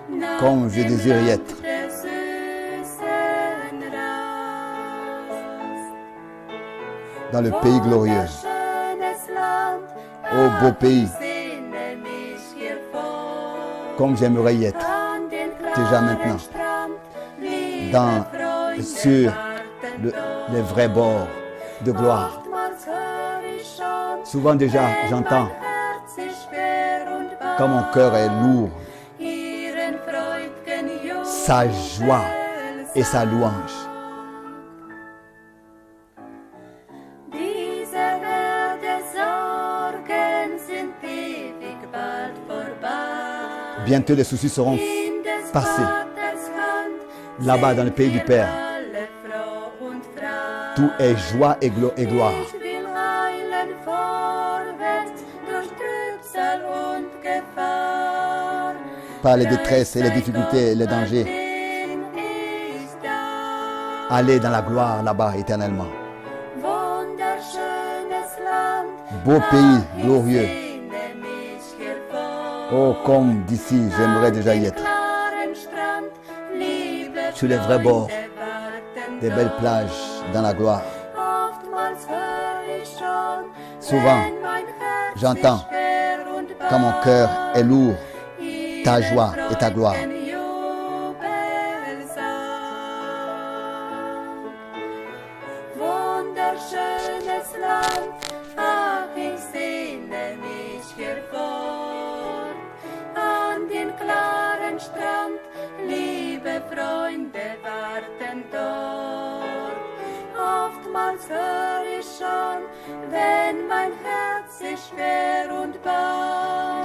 Nach Comme je dem désire y Land être. der süßen Rast. Dans le pays glorieux. Wunderschönes Land, Ô beau pays, ich sehne mich hier fort. comme j'aimerais y être. An den Déjà klaren maintenant. Strand, liebe Dans, Freunde sur warten le- dort. les vrais bords de gloire. Oftmals hör ich schon, Souvent déjà, wenn j'entends mein Herz ist schwer und bang, quand mon cœur est lourd, ihren freud'gen Jubel sa joie et sa louange. Diese Welt Sorgen sind ewig bald vorbei. Bientôt les soucis seront In des passés. Vaters Hand Là-bas dans le pays du Père. alle froh und frei. Tout est joie et gloire. Ich will eilen vorwärts durch Trübsal und Gefahr. Par les détresses et les difficultés et les dangers. Bin ich da. Aller dans la gloire là-bas éternellement. Wunderschönes Land, Beau pays glorieux. sehne mich hier fort. Oh, comme d'ici, j'aimerais déjà y être. Klaren Strand, liebe Sur les vrais bords, Freunde warten des belles dort. plages dans la gloire. Oftmals hör ich schon, Souvent, wenn mein Herz j'entends ist schwer und quand mon cœur est lourd, bang, ta joie et ta gloire. ihren Jubelsang. Wunderschönes Land, ach, ich sehne mich hier fort. An den klaren Strand, liebe Freunde warten dort. Oftmals hör ich schon, wenn mein Herz ist schwer und bang,